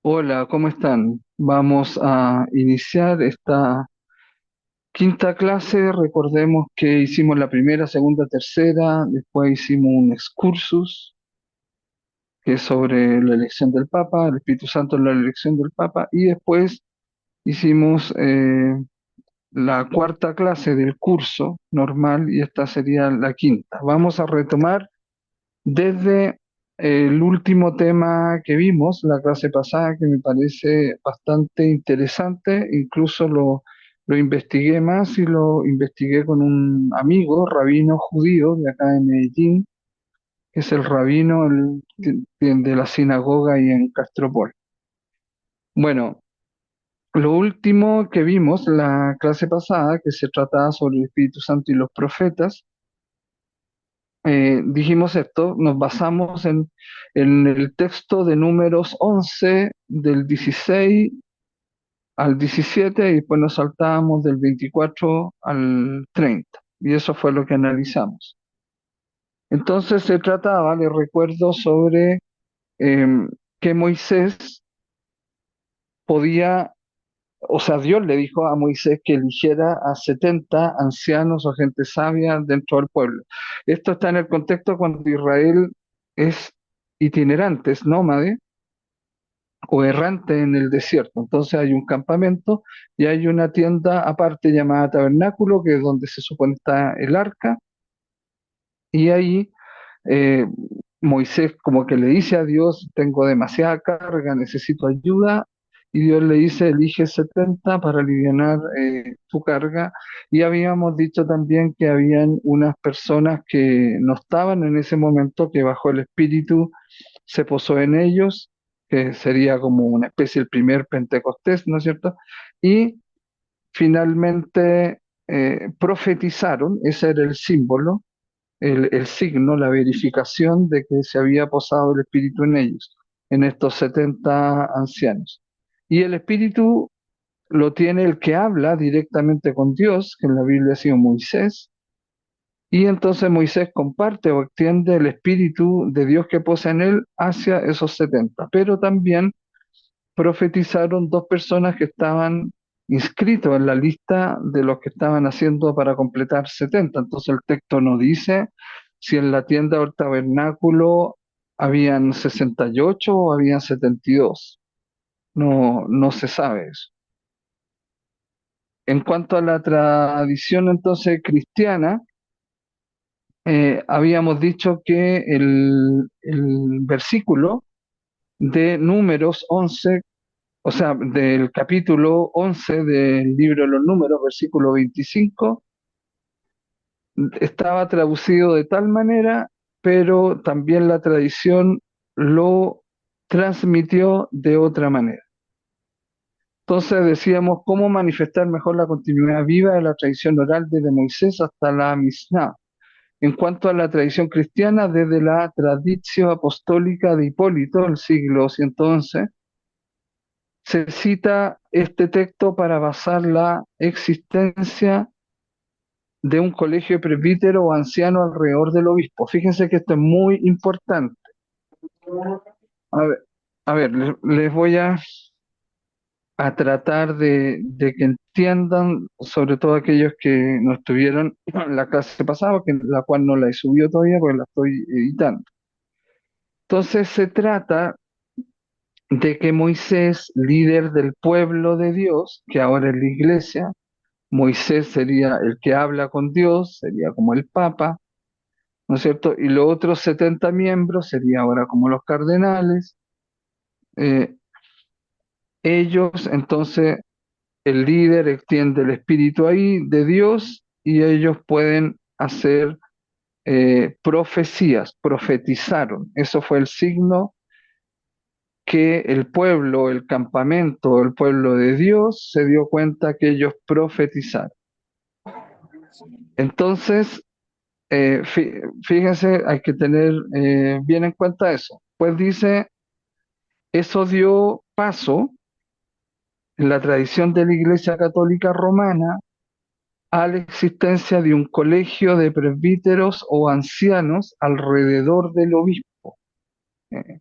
Hola, ¿cómo están? Vamos a iniciar esta quinta clase. Recordemos que hicimos la primera, segunda, tercera, después hicimos un excursus, que es sobre la elección del Papa, el Espíritu Santo en la elección del Papa, y después hicimos la cuarta clase del curso normal y esta sería la quinta. Vamos a retomar desde el último tema que vimos la clase pasada, que me parece bastante interesante. Incluso lo investigué más y lo investigué con un amigo, rabino judío de acá en Medellín, que es el rabino de la sinagoga y en Castropol. Bueno, lo último que vimos la clase pasada, que se trataba sobre el Espíritu Santo y los profetas, dijimos esto, nos basamos en el texto de Números 11, del 16 al 17, y después nos saltábamos del 24 al 30, y eso fue lo que analizamos. Entonces se trataba, les recuerdo, sobre eh, que Moisés podía, o sea, Dios le dijo a Moisés que eligiera a 70 ancianos o gente sabia dentro del pueblo. Esto está en el contexto cuando Israel es itinerante, es nómade o errante en el desierto. Entonces hay un campamento y hay una tienda aparte llamada tabernáculo, que es donde se supone está el arca, y ahí eh, Moisés como que le dice a Dios: tengo demasiada carga, necesito ayuda, y Dios le dice: elige 70 para alivianar tu carga. Y habíamos dicho también que habían unas personas que no estaban en ese momento, que bajo el Espíritu se posó en ellos, que sería como una especie del primer Pentecostés, ¿no es cierto? Y finalmente profetizaron. Ese era el símbolo, el signo, la verificación de que se había posado el Espíritu en ellos, en estos 70 ancianos. Y el Espíritu lo tiene el que habla directamente con Dios, que en la Biblia ha sido Moisés, y entonces Moisés comparte o extiende el Espíritu de Dios que posa en él hacia esos 70. Pero también profetizaron dos personas que estaban inscritos en la lista de los que estaban haciendo para completar 70. Entonces el texto no dice si en la tienda o el tabernáculo habían 68 o habían 72. No, no se sabe eso. En cuanto a la tradición entonces cristiana, habíamos dicho que el versículo de Números 11, o sea, del capítulo 11 del libro de los Números, versículo 25, estaba traducido de tal manera, pero también la tradición lo transmitió de otra manera. Entonces decíamos cómo manifestar mejor la continuidad viva de la tradición oral desde Moisés hasta la Misná. En cuanto a la tradición cristiana, desde la tradición apostólica de Hipólito, el siglo 111, se cita este texto para basar la existencia de un colegio de presbítero o anciano alrededor del obispo. Fíjense que esto es muy importante. A ver, les voy a tratar de que entiendan, sobre todo aquellos que no estuvieron en la clase pasada, que la cual no la he subido todavía porque la estoy editando. Entonces se trata de que Moisés, líder del pueblo de Dios, que ahora es la iglesia, Moisés sería el que habla con Dios, sería como el Papa, ¿no es cierto? Y los otros 70 miembros sería ahora como los cardenales. Eh, ellos, entonces, el líder extiende el espíritu ahí de Dios y ellos pueden hacer profecías, profetizaron. Eso fue el signo que el pueblo, el campamento, el pueblo de Dios se dio cuenta que ellos profetizaron. Entonces, fíjense, hay que tener bien en cuenta eso. Pues dice, eso dio paso en la tradición de la Iglesia Católica Romana a la existencia de un colegio de presbíteros o ancianos alrededor del obispo, eh,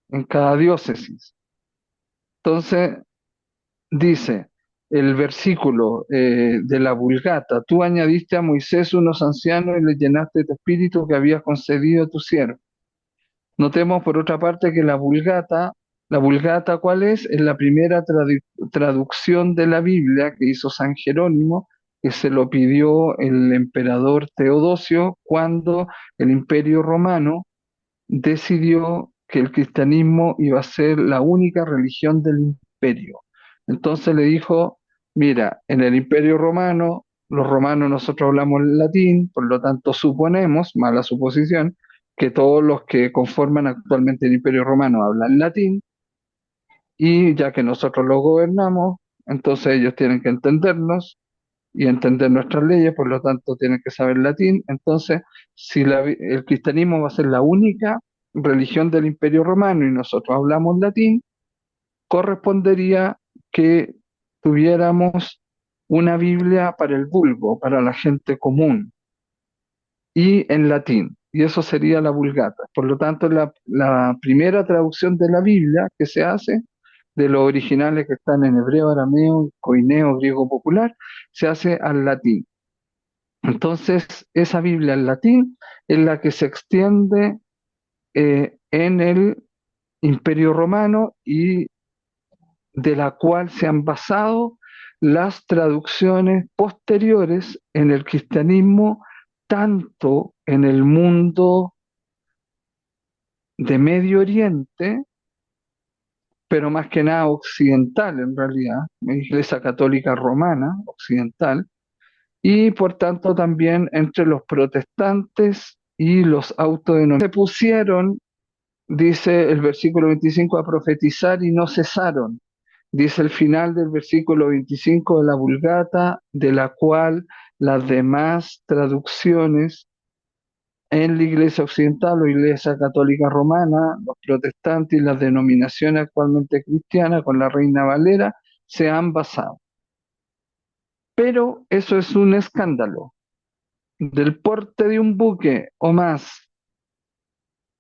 en cada diócesis. Entonces, dice el versículo de la Vulgata: tú añadiste a Moisés unos ancianos y le llenaste de tu espíritu que habías concedido a tu siervo. Notemos por otra parte que la Vulgata, ¿cuál es? Es la primera traducción de la Biblia que hizo San Jerónimo, que se lo pidió el emperador Teodosio cuando el Imperio Romano decidió que el cristianismo iba a ser la única religión del imperio. Entonces le dijo: mira, en el Imperio Romano, los romanos nosotros hablamos latín, por lo tanto suponemos, mala suposición, que todos los que conforman actualmente el Imperio Romano hablan latín, y ya que nosotros los gobernamos, entonces ellos tienen que entendernos y entender nuestras leyes, por lo tanto tienen que saber latín. Entonces, si el cristianismo va a ser la única religión del Imperio Romano y nosotros hablamos latín, correspondería que tuviéramos una Biblia para el vulgo, para la gente común, y en latín. Y eso sería la Vulgata. Por lo tanto, la primera traducción de la Biblia que se hace, de los originales que están en hebreo, arameo, coineo, griego popular, se hace al latín. Entonces, esa Biblia en latín es la que se extiende en el Imperio Romano y de la cual se han basado las traducciones posteriores en el cristianismo, tanto en el mundo de Medio Oriente, pero más que nada occidental en realidad, la Iglesia Católica Romana occidental, y por tanto también entre los protestantes y los autodenominados. Se pusieron, dice el versículo 25, a profetizar y no cesaron. Dice el final del versículo 25 de la Vulgata, de la cual las demás traducciones en la Iglesia Occidental o Iglesia Católica Romana, los protestantes y las denominaciones actualmente cristianas con la Reina Valera se han basado. Pero eso es un escándalo del porte de un buque o más,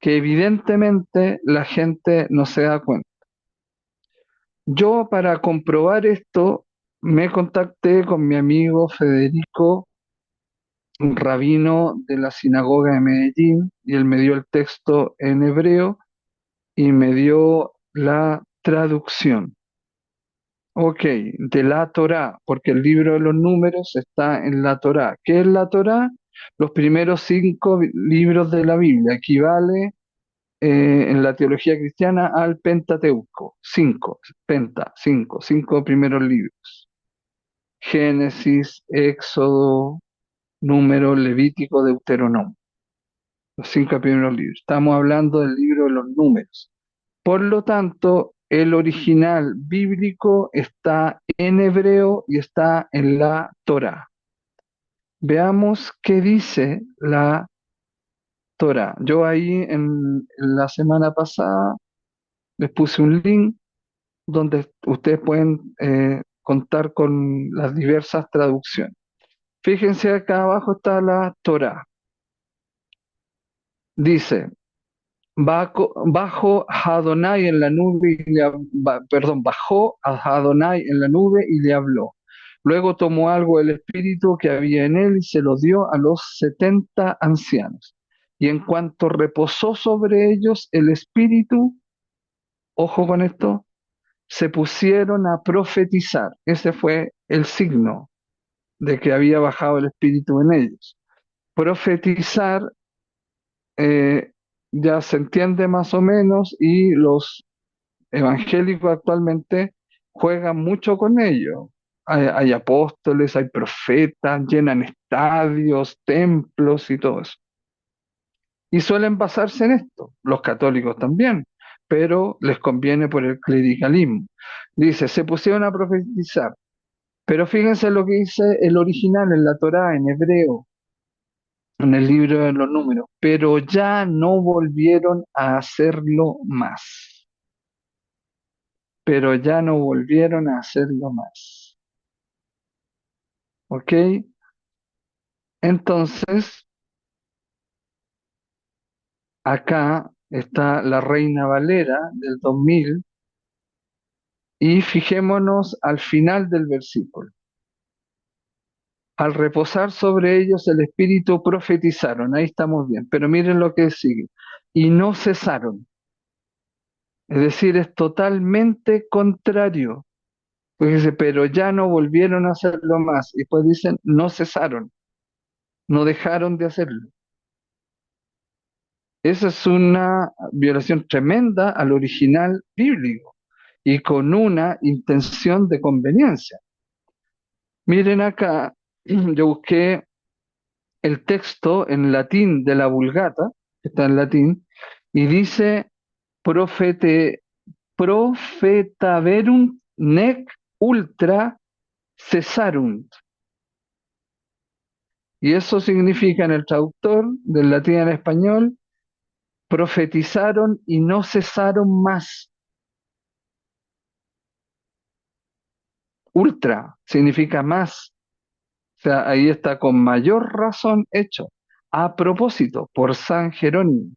que evidentemente la gente no se da cuenta. Yo, para comprobar esto, me contacté con mi amigo Federico, un rabino de la sinagoga de Medellín, y él me dio el texto en hebreo y me dio la traducción. Ok, de la Torá, porque el libro de los números está en la Torá. ¿Qué es la Torá? Los primeros 5 libros de la Biblia, equivale en la teología cristiana al Pentateuco. Cinco primeros libros. Génesis, Éxodo, Número, Levítico, Deuteronomio. Los 5 primeros libros. Estamos hablando del libro de los números. Por lo tanto, el original bíblico está en hebreo y está en la Torá. Veamos qué dice la Torá. Yo ahí en la semana pasada les puse un link donde ustedes pueden contar con las diversas traducciones. Fíjense, acá abajo está la Torá. Dice: bajo Adonai en la nube y bajó a Adonai en la nube y le habló. Luego tomó algo del espíritu que había en él y se lo dio a los 70 ancianos. Y en cuanto reposó sobre ellos el espíritu, ojo con esto, se pusieron a profetizar. Ese fue el signo de que había bajado el espíritu en ellos. Profetizar, eh, ya se entiende más o menos, y los evangélicos actualmente juegan mucho con ello. Hay apóstoles, hay profetas, llenan estadios, templos y todo eso. Y suelen basarse en esto, los católicos también, pero les conviene por el clericalismo. Dice: se pusieron a profetizar, pero fíjense lo que dice el original en la Torá, en hebreo, en el libro de los números: pero ya no volvieron a hacerlo más. Pero ya no volvieron a hacerlo más. ¿Ok? Entonces, acá está la Reina Valera del 2000, Y fijémonos al final del versículo. Al reposar sobre ellos el Espíritu profetizaron, ahí estamos bien, pero miren lo que sigue. Y no cesaron, es decir, es totalmente contrario. Porque dice, pero ya no volvieron a hacerlo más. Y después dicen, no cesaron, no dejaron de hacerlo. Esa es una violación tremenda al original bíblico y con una intención de conveniencia. Miren acá, yo busqué el texto en latín de la Vulgata, que está en latín, y dice profete, profetaverunt nec ultra cesarunt. Y eso significa en el traductor del latín al español, profetizaron y no cesaron más. Ultra significa más. O sea, ahí está con mayor razón hecho. A propósito, por San Jerónimo.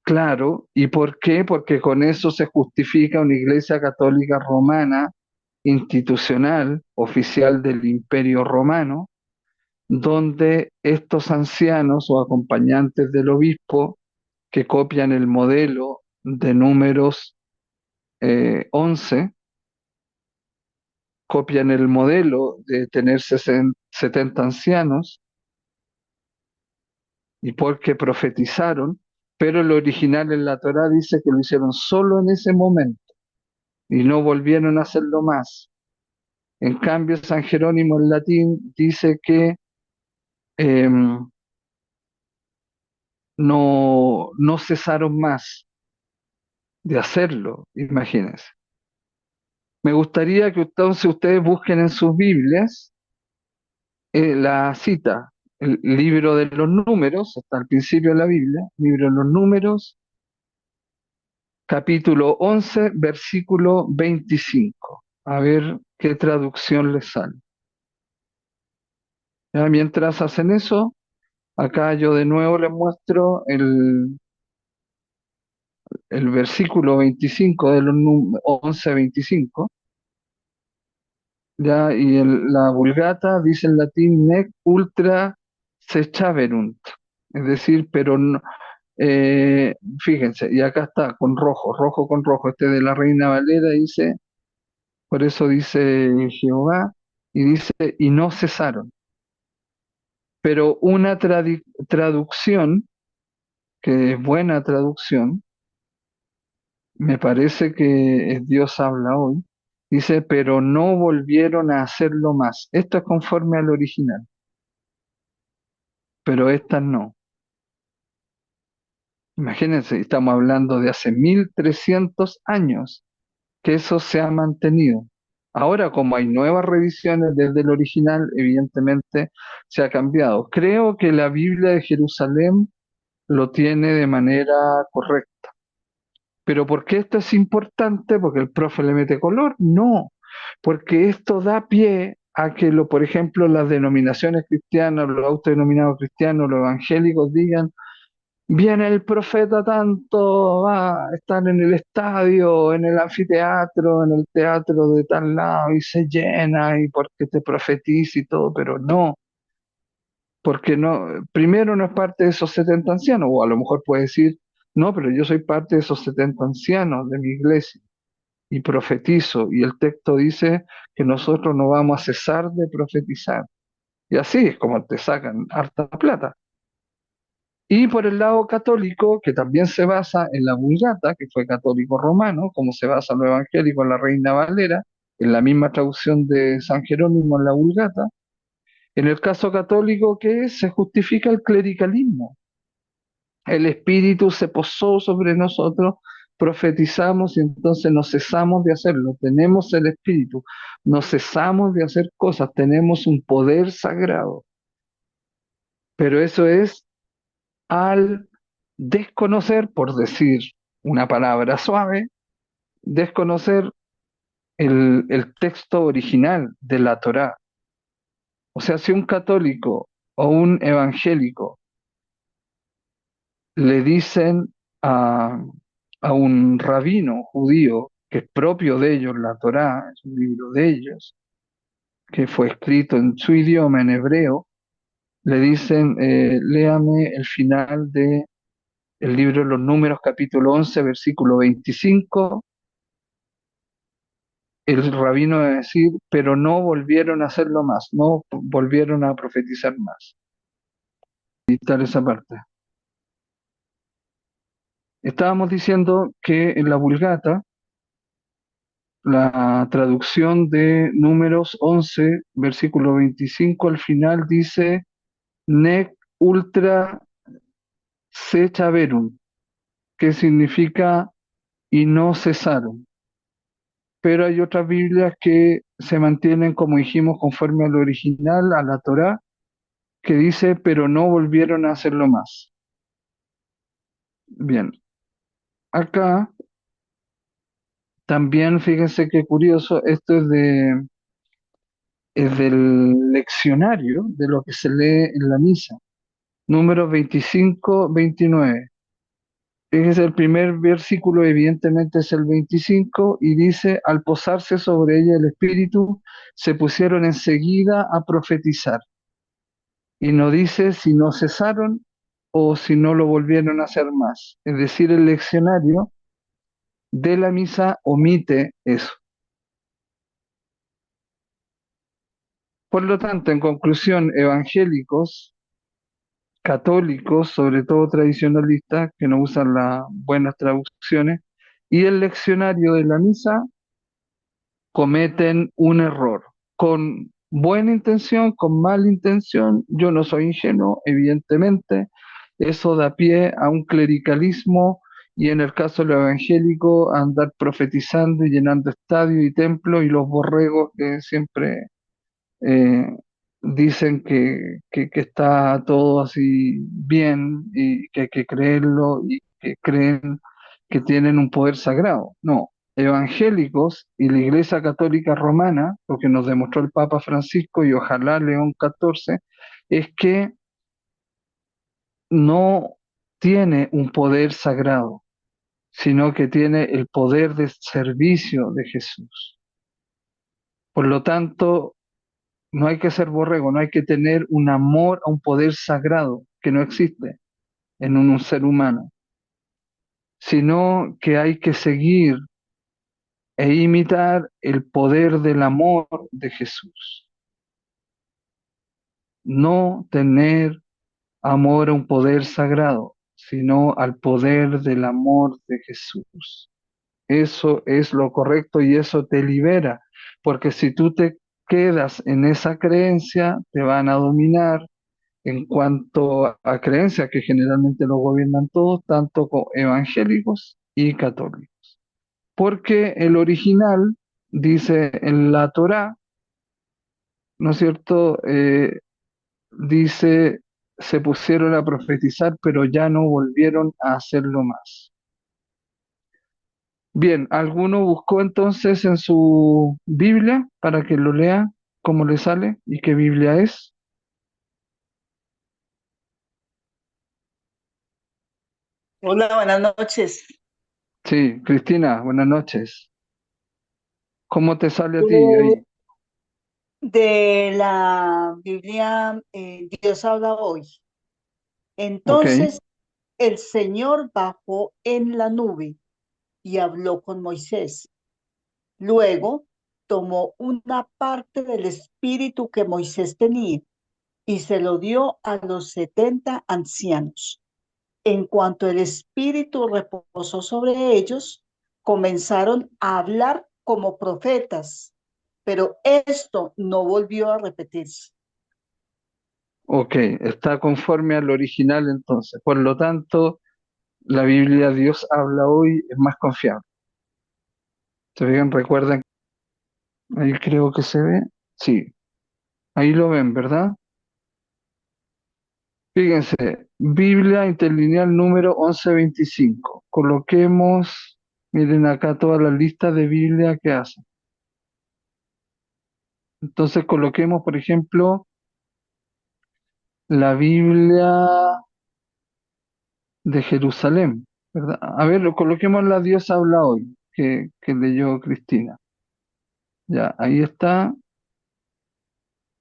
Claro, ¿y por qué? Porque con eso se justifica una iglesia católica romana, institucional, oficial del Imperio Romano, donde estos ancianos o acompañantes del obispo que copian el modelo de Números 11, copian el modelo de tener 70 ancianos y porque profetizaron, pero el original en la Torá dice que lo hicieron solo en ese momento y no volvieron a hacerlo más. En cambio, San Jerónimo en latín dice que no cesaron más de hacerlo, imagínense. Me gustaría que entonces ustedes busquen en sus Biblias la cita, el libro de los números, está al principio de la Biblia, libro de los números, capítulo 11, versículo 25. A ver qué traducción les sale. Ya, mientras hacen eso, acá yo de nuevo les muestro el versículo 25 de los 11, 25. Ya, y la Vulgata dice en latín nec ultra sechaverunt, es decir, pero no, fíjense, y acá está con rojo, rojo con rojo, este de la Reina Valera dice, por eso dice Jehová, y dice, y no cesaron. Pero una traducción, que es buena traducción, me parece que es Dios habla hoy, dice, pero no volvieron a hacerlo más. Esto es conforme al original, pero estas no. Imagínense, estamos hablando de hace 1300 años que eso se ha mantenido. Ahora, como hay nuevas revisiones desde el original, evidentemente se ha cambiado. Creo que la Biblia de Jerusalén lo tiene de manera correcta. Pero ¿por qué esto es importante? ¿Porque el profe le mete color? No, porque esto da pie a que, por ejemplo, las denominaciones cristianas, los autodenominados cristianos, los evangélicos digan, viene el profeta tanto, va a estar en el estadio, en el anfiteatro, en el teatro de tal lado y se llena y porque te profetiza y todo, pero no, porque no, primero no es parte de esos 70 ancianos, o a lo mejor puede decir, no, pero yo soy parte de esos 70 ancianos de mi iglesia y profetizo, y el texto dice que nosotros no vamos a cesar de profetizar. Y así es como te sacan harta plata. Y por el lado católico, que también se basa en la Vulgata, que fue católico romano, como se basa en lo evangélico en la Reina Valera, en la misma traducción de San Jerónimo en la Vulgata, en el caso católico, ¿qué es? Se justifica el clericalismo. El Espíritu se posó sobre nosotros, profetizamos y entonces no cesamos de hacerlo. Tenemos el Espíritu, no cesamos de hacer cosas, tenemos un poder sagrado. Pero eso es al desconocer, por decir una palabra suave, desconocer el texto original de la Torá. O sea, si un católico o un evangélico le dicen a a un rabino judío que es propio de ellos, la Torá, es un libro de ellos, que fue escrito en su idioma, en hebreo, le dicen, léame el final de el libro de los Números, capítulo 11 versículo 25. El rabino va a decir, pero no volvieron a hacerlo más, no volvieron a profetizar más. Y tal esa parte. Estábamos diciendo que en la Vulgata, la traducción de Números 11 versículo 25, al final dice, nec ultra sechaverum, que significa y no cesaron. Pero hay otras Biblias que se mantienen, como dijimos, conforme al original, a la Torá, que dice, pero no volvieron a hacerlo más. Bien, acá también fíjense qué curioso, esto es del leccionario de lo que se lee en la misa, número 25-29. Fíjense, el primer versículo evidentemente es el 25 y dice, al posarse sobre ella el Espíritu, se pusieron enseguida a profetizar. Y no dice si no cesaron o si no lo volvieron a hacer más. Es decir, el leccionario de la misa omite eso. Por lo tanto, en conclusión, evangélicos, católicos, sobre todo tradicionalistas, que no usan las buenas traducciones, y el leccionario de la misa cometen un error, con buena intención, con mala intención. Yo no soy ingenuo, evidentemente. Eso da pie a un clericalismo y en el caso de lo evangélico, a andar profetizando y llenando estadios y templos y los borregos que siempre eh, dicen que está todo así bien y que hay que creerlo y que creen que tienen un poder sagrado. No, evangélicos y la Iglesia Católica Romana, lo que nos demostró el Papa Francisco y ojalá León XIV, es que no tiene un poder sagrado, sino que tiene el poder de servicio de Jesús. Por lo tanto, no hay que ser borrego, no hay que tener un amor a un poder sagrado que no existe en un ser humano, sino que hay que seguir e imitar el poder del amor de Jesús. No tener amor a un poder sagrado, sino al poder del amor de Jesús. Eso es lo correcto y eso te libera, porque si tú te quedas en esa creencia, te van a dominar en cuanto a creencias que generalmente lo gobiernan todos, tanto evangélicos y católicos. Porque el original dice en la Torá, ¿no es cierto? Dice, se pusieron a profetizar, pero ya no volvieron a hacerlo más. Bien, ¿alguno buscó entonces en su Biblia para que lo lea cómo le sale y qué Biblia es? Hola, buenas noches. Sí, Cristina, buenas noches. ¿Cómo te sale a ti Eh, ahí? De la Biblia, Dios habla hoy. Ok. Entonces el Señor bajó en la nube y habló con Moisés. Luego tomó una parte del espíritu que Moisés tenía y se lo dio a los 70 ancianos. En cuanto el espíritu reposó sobre ellos, comenzaron a hablar como profetas, pero esto no volvió a repetirse. Ok, está conforme al original entonces. Por lo tanto, la Biblia Dios habla hoy es más confiable. ¿Se fijan? Recuerden, ahí creo que se ve. Sí, ahí lo ven, ¿verdad? Fíjense, Biblia interlineal número 1125. Coloquemos, miren acá todas las listas de Biblia que hacen. Entonces coloquemos, por ejemplo, la Biblia de Jerusalén. ¿verdad? A ver, coloquemos la Dios habla hoy, que leyó Cristina. Ya, ahí está,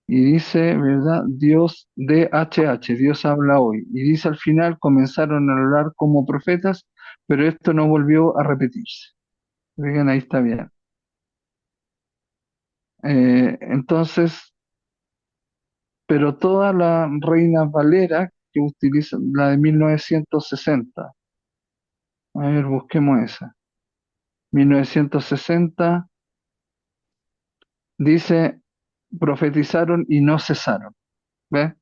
y dice, ¿verdad? Dios DHH, Dios habla hoy. Y dice al final, comenzaron a hablar como profetas, pero esto no volvió a repetirse. Vean, ahí está bien. Entonces, pero toda la Reina Valera que utiliza, la de 1960, a ver, busquemos esa. 1960 dice, profetizaron y no cesaron. ¿Ves?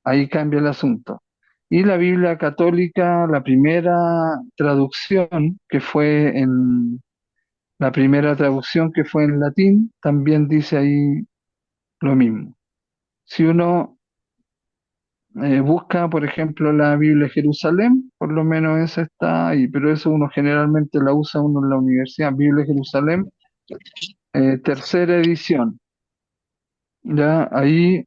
Ahí cambia el asunto. Y la Biblia católica, la primera traducción que fue en la primera traducción que fue en latín, también dice ahí lo mismo. Si uno busca, por ejemplo, la Biblia de Jerusalén, por lo menos esa está ahí, pero eso uno generalmente la usa uno en la universidad, Biblia de Jerusalén, tercera edición. Ya ahí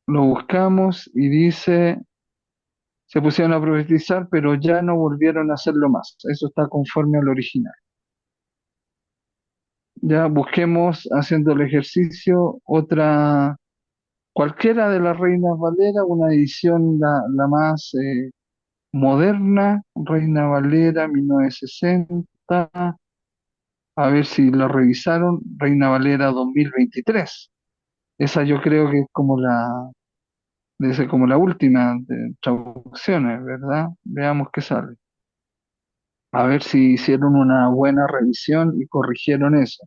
lo buscamos y dice, se pusieron a profetizar, pero ya no volvieron a hacerlo más. Eso está conforme al original. Ya busquemos haciendo el ejercicio otra, cualquiera de las Reinas Valera, una edición la más moderna, Reina Valera 1960, a ver si la revisaron, Reina Valera 2023. Esa yo creo que es como debe ser como la última de traducciones, ¿verdad? Veamos qué sale. A ver si hicieron una buena revisión y corrigieron eso.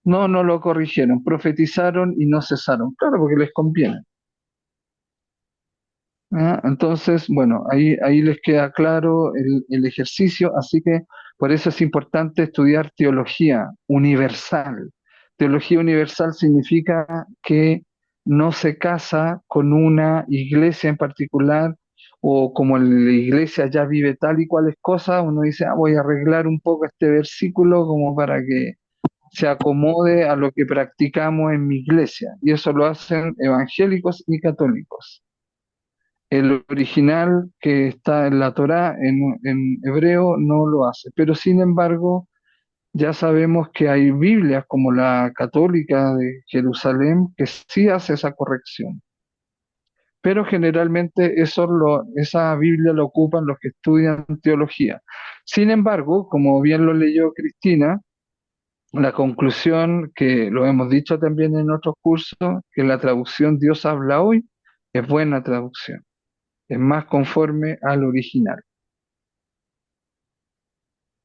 No, no lo corrigieron, profetizaron y no cesaron. Claro, porque les conviene. ¿Ah? Entonces, bueno, ahí les queda claro el ejercicio, así que por eso es importante estudiar teología universal. Teología universal significa que no se casa con una iglesia en particular o como la iglesia ya vive tal y cuales cosas, uno dice, voy a arreglar un poco este versículo como para que se acomode a lo que practicamos en mi iglesia. Y eso lo hacen evangélicos y católicos. El original que está en la Torá, en hebreo, no lo hace. Pero sin embargo, ya sabemos que hay Biblias como la católica de Jerusalén que sí hace esa corrección. Pero generalmente esa Biblia la ocupan los que estudian teología. Sin embargo, como bien lo leyó Cristina, la conclusión que lo hemos dicho también en otros cursos, que la traducción Dios habla hoy es buena traducción, es más conforme al original.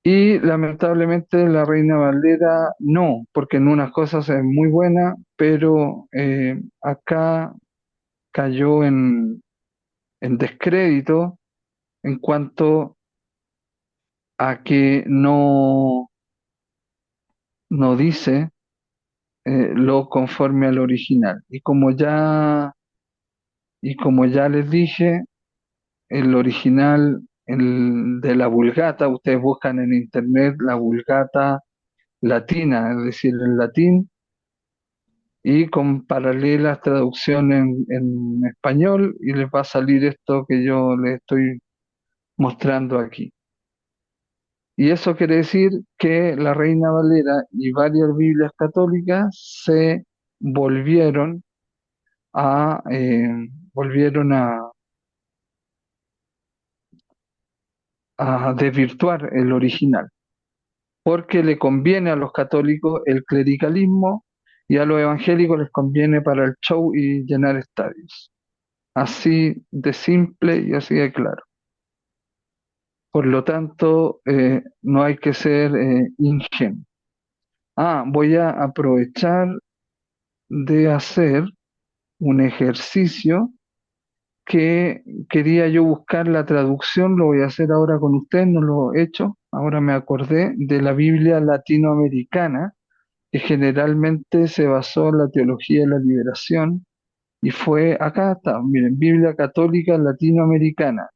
Y lamentablemente la Reina Valera no, porque en unas cosas es muy buena, pero acá cayó en descrédito en cuanto a que no dice lo conforme al original. Y como ya les dije, el original de la Vulgata, ustedes buscan en internet la Vulgata latina, es decir, en latín, y con paralelas traducciones en español, y les va a salir esto que yo les estoy mostrando aquí. Y eso quiere decir que la Reina Valera y varias Biblias católicas se volvieron a, eh, volvieron a desvirtuar el original, porque le conviene a los católicos el clericalismo y a los evangélicos les conviene para el show y llenar estadios. Así de simple y así de claro. Por lo tanto, no hay que ser ingenuo. Voy a aprovechar de hacer un ejercicio que quería yo buscar la traducción, lo voy a hacer ahora con usted, no lo he hecho, ahora me acordé de la Biblia latinoamericana, que generalmente se basó en la teología de la liberación, y fue, acá está, miren, Biblia católica latinoamericana,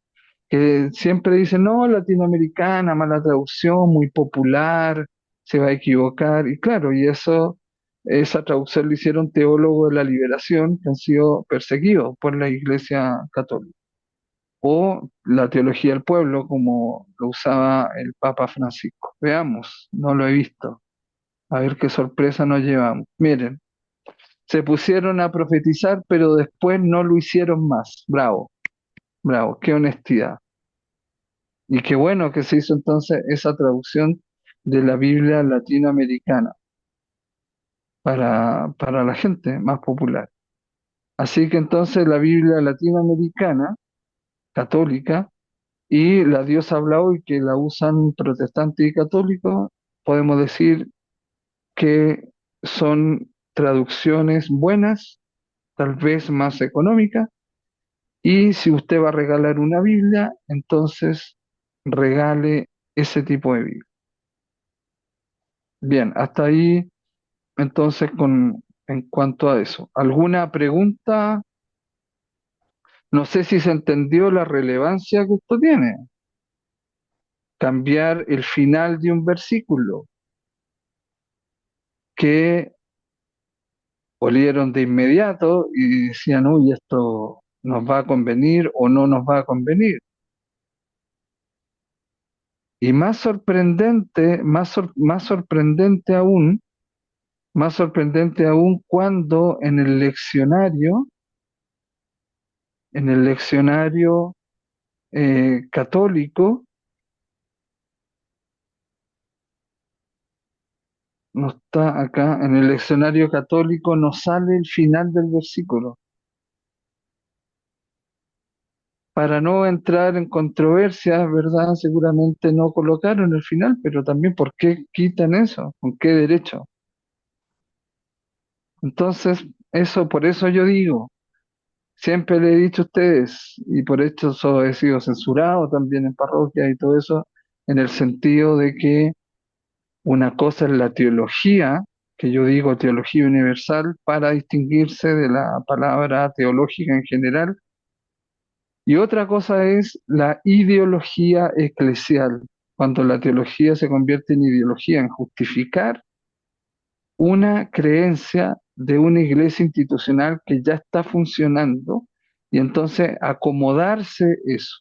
que siempre dicen, no, latinoamericana, mala traducción, muy popular, se va a equivocar, y claro, esa traducción la hicieron teólogos de la liberación que han sido perseguidos por la Iglesia Católica. o la teología del pueblo, como lo usaba el Papa Francisco. Veamos, no lo he visto. A ver qué sorpresa nos llevamos. Miren, se pusieron a profetizar, pero después no lo hicieron más. Bravo, bravo, qué honestidad. Y qué bueno que se hizo entonces esa traducción de la Biblia latinoamericana para la gente más popular. Así que entonces la Biblia latinoamericana, católica, y la Dios habla hoy, que la usan protestantes y católicos, podemos decir que son traducciones buenas, tal vez más económicas, y si usted va a regalar una Biblia, entonces regale ese tipo de Biblia. Bien, hasta ahí entonces en cuanto a eso. ¿Alguna pregunta? No sé si se entendió la relevancia que esto tiene. Cambiar el final de un versículo que olieron de inmediato y decían, uy, esto nos va a convenir o no nos va a convenir. Y más sorprendente, más sorprendente aún cuando en el leccionario católico, no está acá, en el leccionario católico no sale el final del versículo. Para no entrar en controversias, ¿verdad? Seguramente no colocaron el final, pero también ¿por qué quitan eso? ¿Con qué derecho? Entonces, eso, por eso yo digo, siempre le he dicho a ustedes, y por eso he sido censurado también en parroquia y todo eso, en el sentido de que una cosa es la teología, que yo digo teología universal, para distinguirse de la palabra teológica en general, y otra cosa es la ideología eclesial, cuando la teología se convierte en ideología, en justificar una creencia de una iglesia institucional que ya está funcionando y entonces acomodarse eso,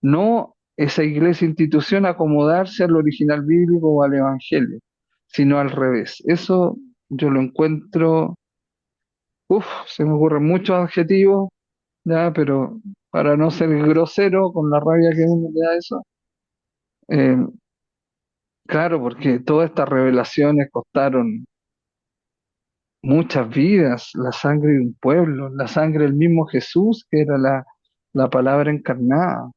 no esa iglesia institución acomodarse al original bíblico o al evangelio, sino al revés. Eso yo lo encuentro, se me ocurren muchos adjetivos, ya, pero para no ser grosero con la rabia que uno le da eso, eh, claro, porque todas estas revelaciones costaron muchas vidas, la sangre de un pueblo, la sangre del mismo Jesús, que era la palabra encarnada.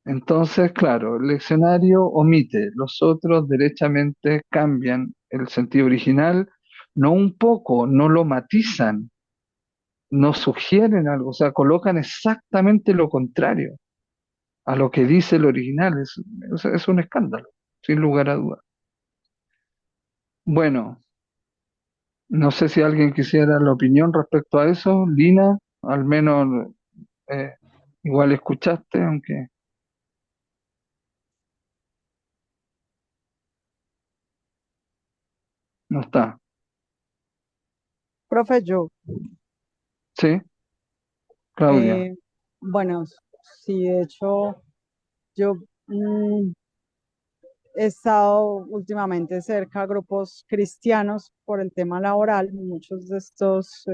Entonces, claro, el leccionario omite, los otros derechamente cambian el sentido original, no un poco, no lo matizan, no sugieren algo, o sea, colocan exactamente lo contrario a lo que dice el original. Es un escándalo, sin lugar a dudas. Bueno, no sé si alguien quisiera la opinión respecto a eso. Lina, al menos eh, igual escuchaste, aunque no está. Profe, yo, ¿Sí, Claudia? eh, bueno, sí, de hecho, yo he estado últimamente cerca a grupos cristianos por el tema laboral. Muchos de estos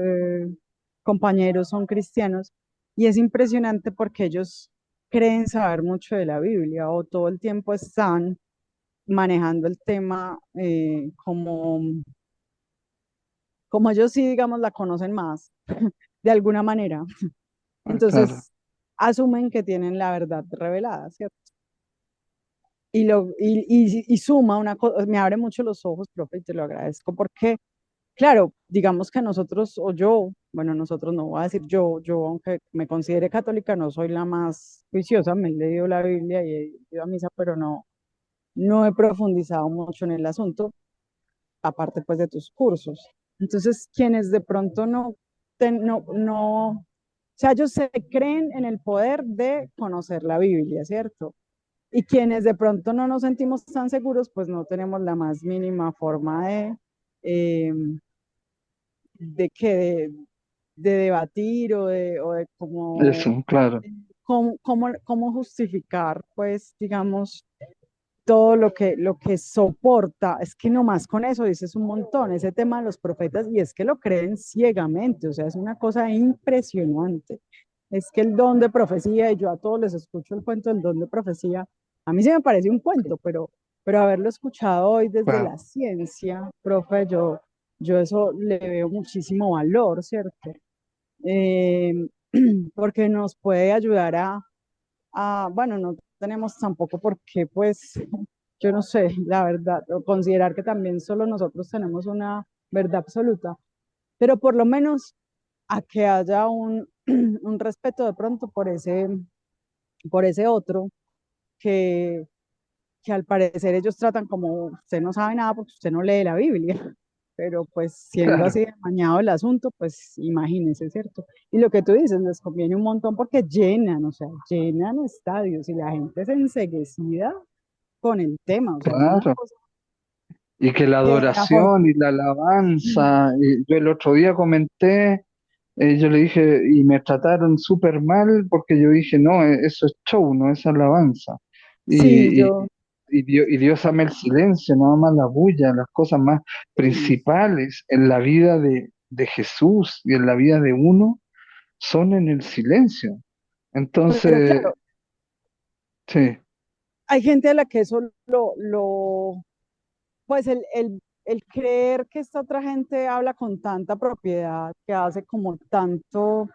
compañeros son cristianos y es impresionante porque ellos creen saber mucho de la Biblia o todo el tiempo están manejando el tema como ellos sí, digamos, la conocen más, de alguna manera. Ah, claro, Entonces, asumen que tienen la verdad revelada, ¿cierto? Y suma una cosa, me abre mucho los ojos, profe, y te lo agradezco, porque, claro, digamos que nosotros, o yo, bueno, nosotros no voy a decir yo, aunque me considere católica, no soy la más juiciosa, me he leído la Biblia y he ido a misa, pero no he profundizado mucho en el asunto, aparte pues de tus cursos. Entonces, quienes de pronto o sea, ellos se creen en el poder de conocer la Biblia, ¿cierto? Y quienes de pronto no nos sentimos tan seguros, pues no tenemos la más mínima forma eh, de, que, de debatir o de cómo, Eso, claro, cómo justificar, pues, digamos, todo lo que soporta. Es que nomás con eso dices un montón, ese tema de los profetas, y es que lo creen ciegamente, o sea, es una cosa impresionante. Es que el don de profecía, y yo a todos les escucho el cuento del don de profecía, a mí sí me parece un cuento, pero haberlo escuchado hoy desde claro. la ciencia, profe, yo eso le veo muchísimo valor, ¿cierto? Eh, porque nos puede ayudar bueno, no tenemos tampoco por qué, pues, yo no sé, la verdad, o considerar que también solo nosotros tenemos una verdad absoluta, pero por lo menos a que haya un respeto de pronto por ese otro que, que al parecer ellos tratan como usted no sabe nada porque usted no lee la Biblia, pero pues siendo Claro. así de amañado el asunto, pues imagínense, ¿cierto? Y lo que tú dices, les conviene un montón porque llenan, o sea, llenan estadios y la gente es enseguecida con el tema, o sea, es una Claro. cosa Y que la que la for- adoración y la alabanza, y yo el otro día comenté, yo le dije, y me trataron súper mal porque yo dije, no, eso es show, no es alabanza. Sí, Y, y, y Dios ama el silencio, no ama la bulla, las cosas más sí, principales en la vida de Jesús y en la vida de uno son en el silencio. pero Entonces, claro, sí, hay gente a la que eso pues el creer que esta otra gente habla con tanta propiedad, que hace como tanto, o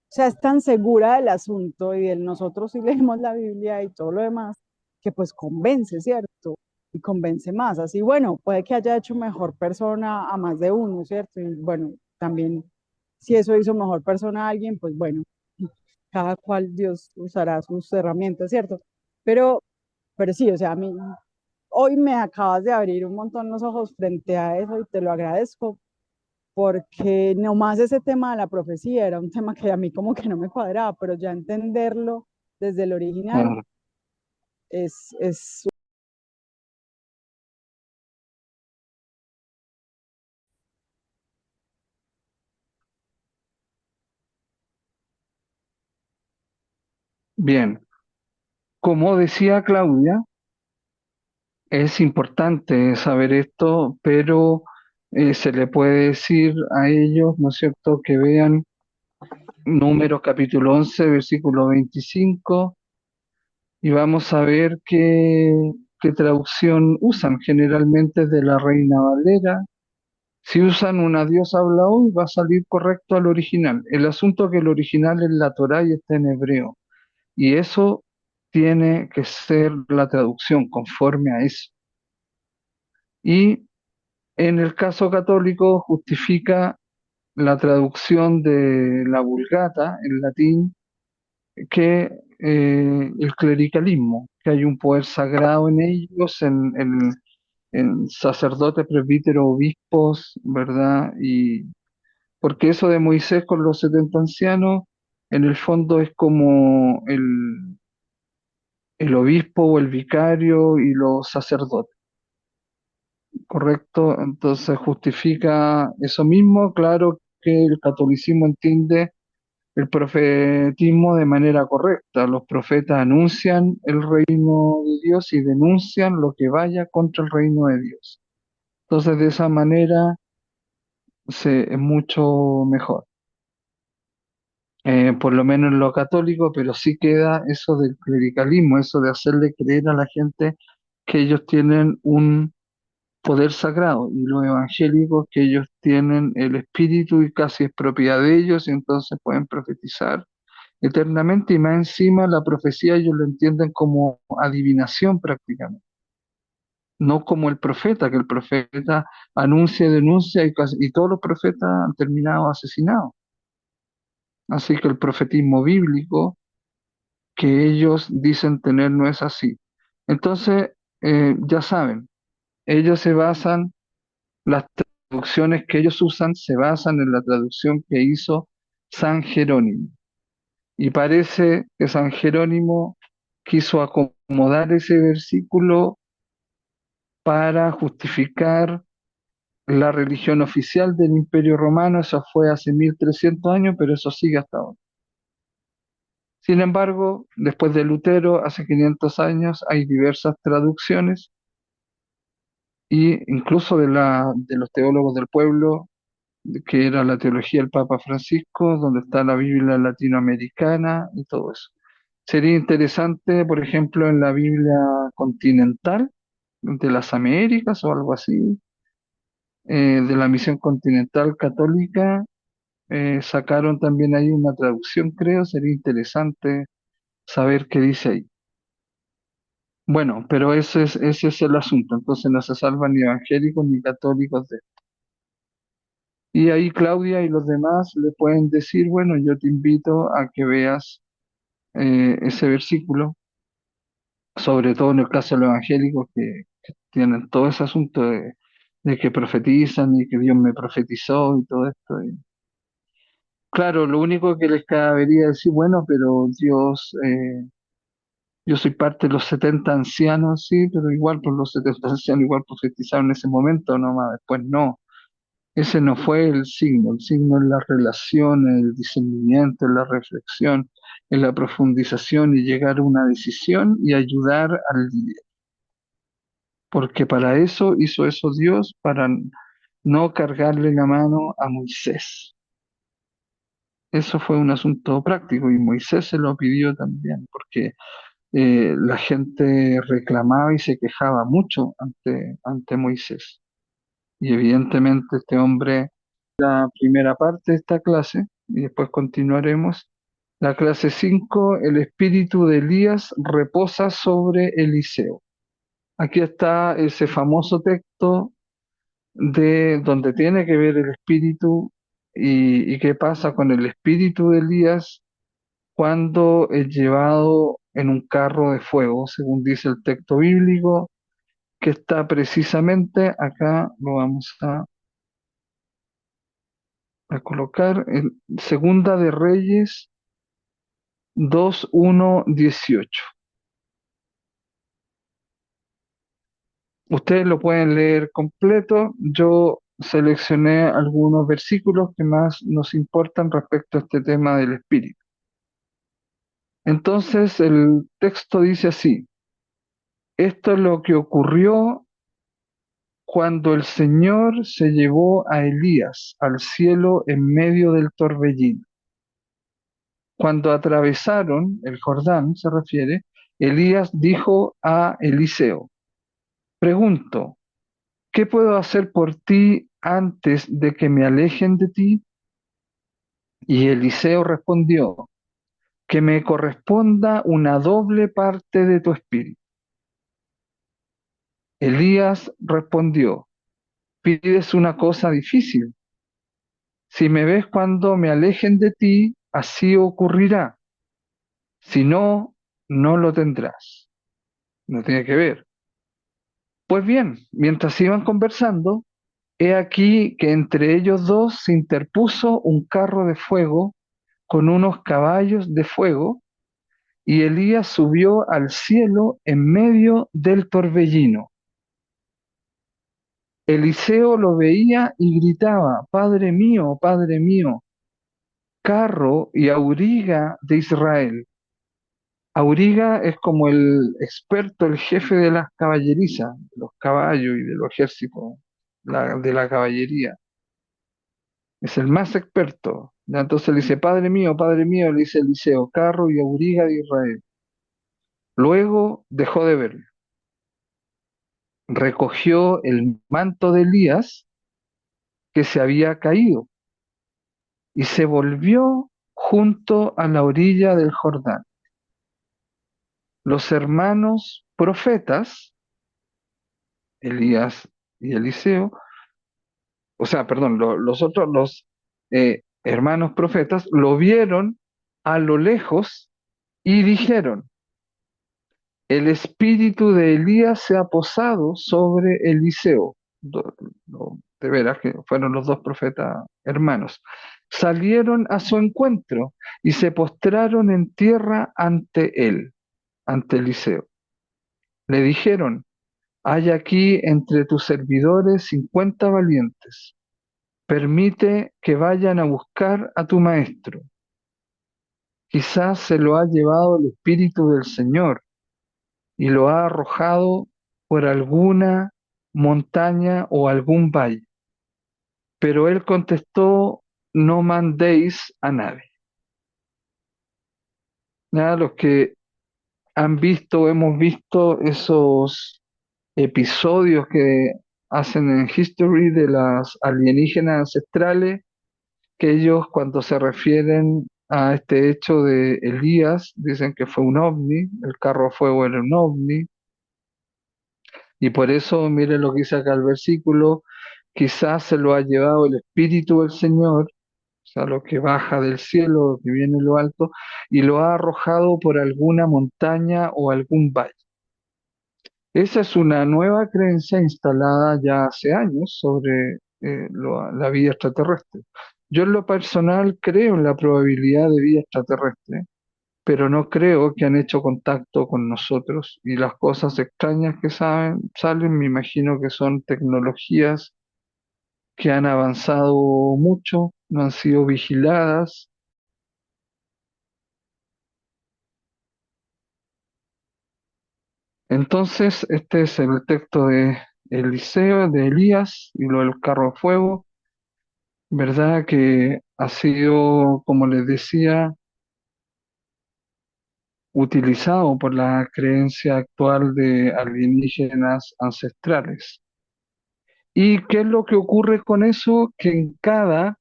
sea, es tan segura del asunto y del nosotros sí leemos la Biblia y todo lo demás, que pues convence, ¿cierto? Y convence más. Así, bueno, puede que haya hecho mejor persona a más de uno, ¿cierto? Y bueno, también si eso hizo mejor persona a alguien, pues bueno, cada cual Dios usará sus herramientas, ¿cierto? Pero, pero sí, o sea, a mí hoy me acabas de abrir un montón los ojos frente a eso y te lo agradezco porque nomás ese tema de la profecía era un tema que a mí como que no me cuadraba, pero ya entenderlo desde el original claro. es Bien, como decía Claudia, es importante saber esto, pero se le puede decir a ellos, ¿no es cierto?, que vean Números capítulo 11 versículo 25, y vamos a ver qué traducción usan. Generalmente es de la Reina Valera. Si usan una Dios habla hoy, va a salir correcto al original. El asunto es que el original es la Torá y está en hebreo. Y eso tiene que ser la traducción conforme a eso. Y en el caso católico justifica la traducción de la Vulgata en latín que el clericalismo, que hay un poder sagrado en ellos, en sacerdotes, presbíteros, obispos, ¿verdad? Y porque eso de Moisés con los 70 ancianos, en el fondo es como el obispo o el vicario y los sacerdotes, ¿correcto? Entonces justifica eso mismo, claro que el catolicismo entiende el profetismo de manera correcta. Los profetas anuncian el reino de Dios y denuncian lo que vaya contra el reino de Dios. Entonces, de esa manera es mucho mejor. Por lo menos en lo católico, pero sí queda eso del clericalismo, eso de hacerle creer a la gente que ellos tienen un poder sagrado y los evangélicos que ellos tienen el espíritu y casi es propiedad de ellos y entonces pueden profetizar eternamente y más encima la profecía ellos lo entienden como adivinación prácticamente, no como el profeta, que el profeta anuncia y denuncia y todos los profetas han terminado asesinados. Así que el profetismo bíblico que ellos dicen tener no es así. Entonces, ya saben, ellos se basan, las traducciones que ellos usan se basan en la traducción que hizo San Jerónimo. Y parece que San Jerónimo quiso acomodar ese versículo para justificar la religión oficial del Imperio Romano. Eso fue hace 1300 años, pero eso sigue hasta ahora. Sin embargo, después de Lutero, hace 500 años, hay diversas traducciones y incluso de los teólogos del pueblo, que era la teología del Papa Francisco, donde está la Biblia latinoamericana y todo eso. Sería interesante, por ejemplo, en la Biblia continental de las Américas o algo así, de la Misión Continental Católica, sacaron también ahí una traducción, creo. Sería interesante saber qué dice ahí. Bueno, pero ese es el asunto. Entonces no se salvan ni evangélicos ni católicos de... Y ahí Claudia y los demás le pueden decir, bueno, yo te invito a que veas ese versículo, sobre todo en el caso de los evangélicos que tienen todo ese asunto de que profetizan y que Dios me profetizó y todo esto. Y claro, lo único que les cabería decir, bueno, pero Dios, yo soy parte de los 70 ancianos, sí, pero igual por los 70 ancianos igual profetizaron en ese momento, nomás después no. Ese no fue el signo es la relación, el discernimiento, la reflexión, en la profundización y llegar a una decisión y ayudar al líder. Porque para eso hizo eso Dios, para no cargarle la mano a Moisés. Eso fue un asunto práctico y Moisés se lo pidió también, porque la gente reclamaba y se quejaba mucho ante Moisés. Y evidentemente este hombre, la primera parte de esta clase, y después continuaremos, la clase 5, el espíritu de Elías reposa sobre Eliseo. Aquí está ese famoso texto de donde tiene que ver el espíritu y qué pasa con el espíritu de Elías cuando es llevado en un carro de fuego, según dice el texto bíblico, que está precisamente acá. Lo vamos a colocar en Segunda de Reyes 2:1-18. Ustedes lo pueden leer completo. Yo seleccioné algunos versículos que más nos importan respecto a este tema del espíritu. Entonces el texto dice así: esto es lo que ocurrió cuando el Señor se llevó a Elías al cielo en medio del torbellino. Cuando atravesaron el Jordán, se refiere, Elías dijo a Eliseo: pregunto, ¿qué puedo hacer por ti antes de que me alejen de ti? Y Eliseo respondió: que me corresponda una doble parte de tu espíritu. Elías respondió: pides una cosa difícil. Si me ves cuando me alejen de ti, así ocurrirá. Si no, no lo tendrás. No tiene que ver. Pues bien, mientras iban conversando, he aquí que entre ellos dos se interpuso un carro de fuego con unos caballos de fuego, y Elías subió al cielo en medio del torbellino. Eliseo lo veía y gritaba: Padre mío, carro y auriga de Israel. Auriga es como el experto, el jefe de las caballerizas, de los caballos y de los ejércitos, de la caballería. Es el más experto. Ya, entonces le dice: Padre mío, le dice Eliseo, carro y auriga de Israel. Luego dejó de verlo. Recogió el manto de Elías que se había caído y se volvió junto a la orilla del Jordán. Los hermanos profetas, Elías y Eliseo, o sea, perdón, los hermanos profetas lo vieron a lo lejos y dijeron: el espíritu de Elías se ha posado sobre Eliseo. De veras que fueron los dos profetas hermanos. Salieron a su encuentro y se postraron en tierra ante él, ante Eliseo. Le dijeron: Hay aquí entre tus servidores 50 valientes. Permite que vayan a buscar a tu maestro. Quizás se lo ha llevado el Espíritu del Señor y lo ha arrojado por alguna montaña o algún valle. Pero él contestó, no mandéis a nadie. Nada, los que han visto, hemos visto esos episodios que hacen en History de las alienígenas ancestrales, que ellos cuando se refieren a este hecho de Elías, dicen que fue un ovni, el carro a fuego era un ovni, y por eso, mire lo que dice acá el versículo, quizás se lo ha llevado el Espíritu del Señor, o sea, lo que baja del cielo, lo que viene de lo alto, y lo ha arrojado por alguna montaña o algún valle. Esa es una nueva creencia instalada ya hace años sobre la vida extraterrestre. Yo en lo personal creo en la probabilidad de vida extraterrestre, pero no creo que han hecho contacto con nosotros y las cosas extrañas que salen, me imagino que son tecnologías que han avanzado mucho, no han sido vigiladas. Entonces, este es el texto de Eliseo, de Elías y lo del carro de fuego. ¿Verdad? Que ha sido, como les decía, utilizado por la creencia actual de alienígenas ancestrales. ¿Y qué es lo que ocurre con eso? Que en cada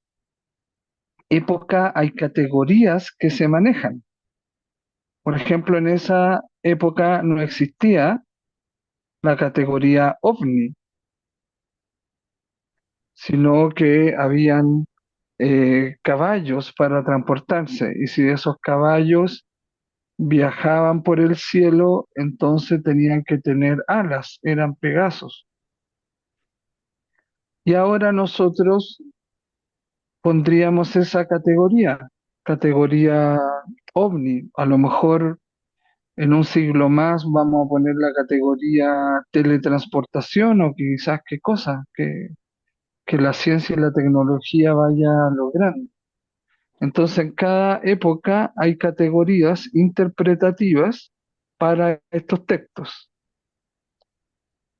época hay categorías que se manejan. Por ejemplo, en esa época no existía la categoría ovni, sino que habían caballos para transportarse. Y si esos caballos viajaban por el cielo, entonces tenían que tener alas, eran Pegasos. Y ahora nosotros pondríamos esa categoría ovni. A lo mejor en un siglo más vamos a poner la categoría teletransportación o quizás qué cosa, que la ciencia y la tecnología vaya logrando. Entonces, en cada época hay categorías interpretativas para estos textos.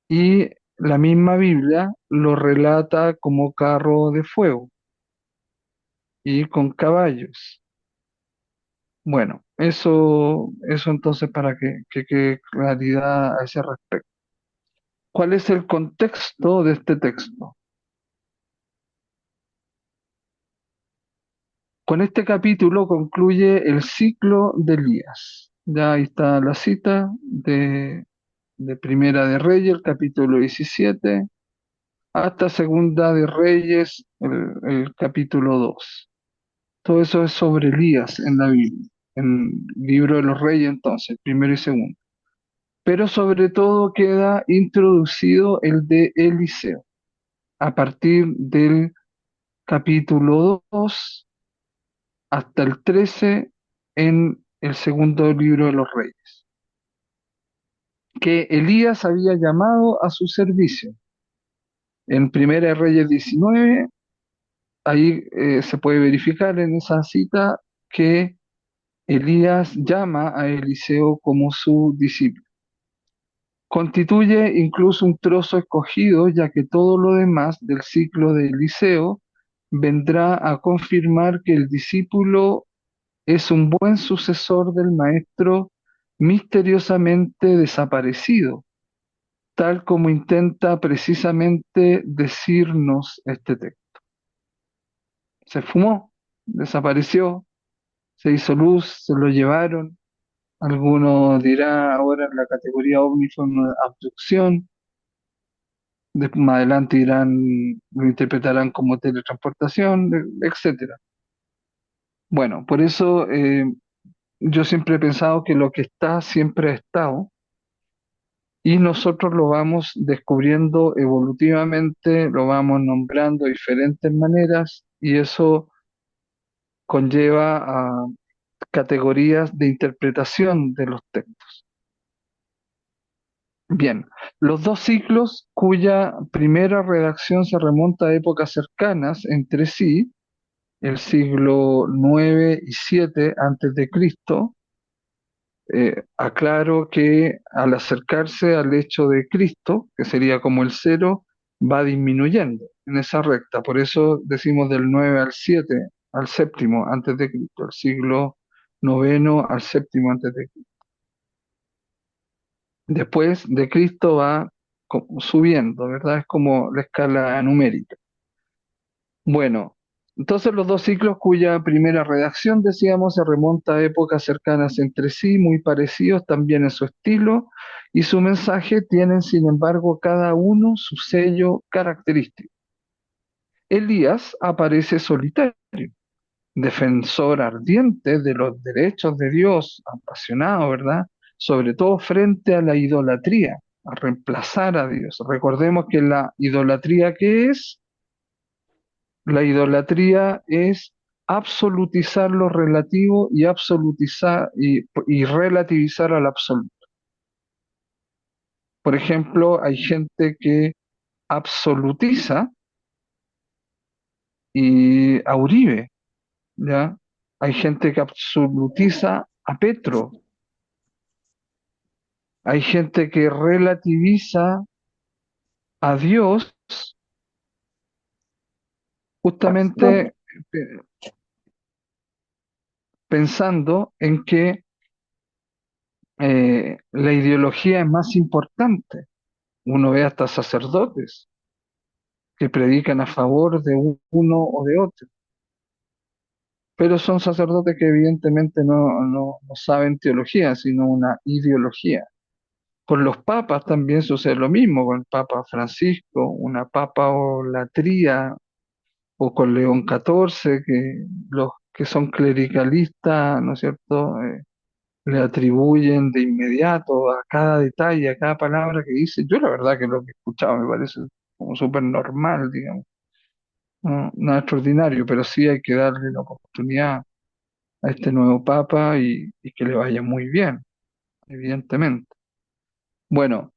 Y la misma Biblia lo relata como carro de fuego y con caballos. Bueno, eso entonces para que quede claridad a ese respecto. ¿Cuál es el contexto de este texto? Con este capítulo concluye el ciclo de Elías. Ya ahí está la cita de Primera de Reyes, el capítulo 17, hasta Segunda de Reyes, el capítulo 2. Todo eso es sobre Elías en la Biblia, en el libro de los Reyes entonces, primero y segundo. Pero sobre todo queda introducido el de Eliseo, a partir del capítulo 2 hasta el 13 en el segundo libro de los Reyes, que Elías había llamado a su servicio. En Primera de Reyes 19, ahí se puede verificar en esa cita que Elías llama a Eliseo como su discípulo. Constituye incluso un trozo escogido, ya que todo lo demás del ciclo de Eliseo vendrá a confirmar que el discípulo es un buen sucesor del maestro misteriosamente desaparecido, tal como intenta precisamente decirnos este texto. Se fumó, desapareció, se hizo luz, se lo llevaron. Algunos dirán ahora en la categoría ovni fue una abducción. Después, más adelante dirán, lo interpretarán como teletransportación, etcétera. Bueno, por eso yo siempre he pensado que lo que está siempre ha estado y nosotros lo vamos descubriendo evolutivamente, lo vamos nombrando de diferentes maneras y eso conlleva a categorías de interpretación de los textos. Bien, los dos ciclos cuya primera redacción se remonta a épocas cercanas entre sí, el siglo 9 y 7 antes de Cristo, aclaro que al acercarse al hecho de Cristo, que sería como el cero, va disminuyendo en esa recta. Por eso decimos del 9 al 7, al séptimo antes de Cristo, el siglo noveno al séptimo antes de Cristo. Después de Cristo va subiendo, ¿verdad? Es como la escala numérica. Bueno, entonces los dos ciclos cuya primera redacción, decíamos, se remonta a épocas cercanas entre sí, muy parecidos también en su estilo y su mensaje, tienen sin embargo cada uno su sello característico. Elías aparece solitario, defensor ardiente de los derechos de Dios, apasionado, ¿verdad? Sobre todo frente a la idolatría, a reemplazar a Dios. Recordemos que la idolatría, ¿qué es? La idolatría es absolutizar lo relativo y absolutizar y relativizar al absoluto. Por ejemplo, hay gente que absolutiza y a Uribe, ¿ya? Hay gente que absolutiza a Petro. Hay gente que relativiza a Dios Profe, justamente pensando en que la ideología es más importante. Uno ve hasta sacerdotes que predican a favor de uno o de otro, pero son sacerdotes que evidentemente no saben teología, sino una ideología. Con los papas también sucede lo mismo, con el Papa Francisco, una papaolatría, o con León XIV, que los que son clericalistas, ¿no es cierto?, le atribuyen de inmediato a cada detalle, a cada palabra que dice. Yo la verdad que lo que he escuchado me parece como súper normal, digamos. No, nada extraordinario, pero sí hay que darle la oportunidad a este nuevo papa y que le vaya muy bien, evidentemente. Bueno,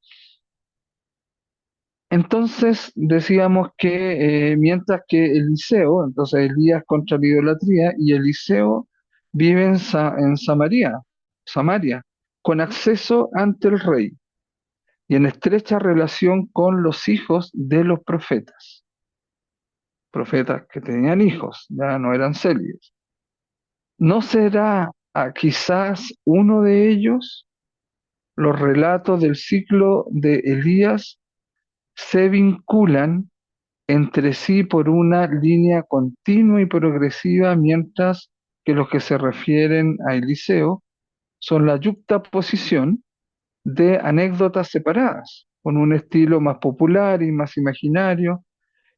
entonces decíamos que mientras que Eliseo, entonces Elías contra la idolatría, y Eliseo vive en Samaria, con acceso ante el rey y en estrecha relación con los hijos de los profetas que tenían hijos, ya no eran célibes. ¿No será quizás uno de ellos? Los relatos del ciclo de Elías se vinculan entre sí por una línea continua y progresiva, mientras que los que se refieren a Eliseo son la yuxtaposición de anécdotas separadas, con un estilo más popular y más imaginario,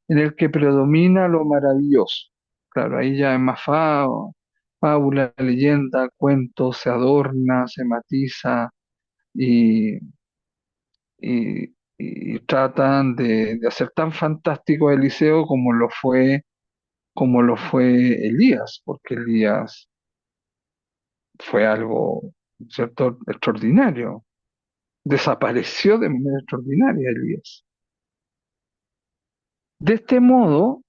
en el que predomina lo maravilloso. Claro, ahí ya es más fábula, leyenda, cuento, se adorna, se matiza y, y tratan de hacer tan fantástico a Eliseo como lo fue Elías, porque Elías fue algo, ¿cierto?, extraordinario. Desapareció de manera extraordinaria Elías. De este modo,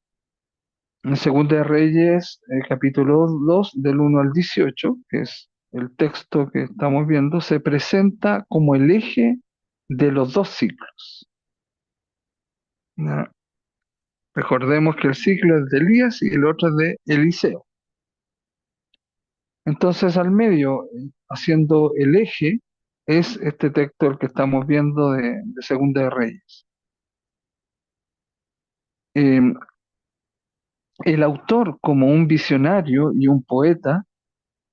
en Segunda de Reyes, capítulo 2 del 1 al 18, que es el texto que estamos viendo, se presenta como el eje de los dos ciclos. ¿No? Recordemos que el ciclo es de Elías y el otro es de Eliseo. Entonces, al medio, haciendo el eje, es este texto el que estamos viendo de Segunda de Reyes. Eh, el autor, como un visionario y un poeta,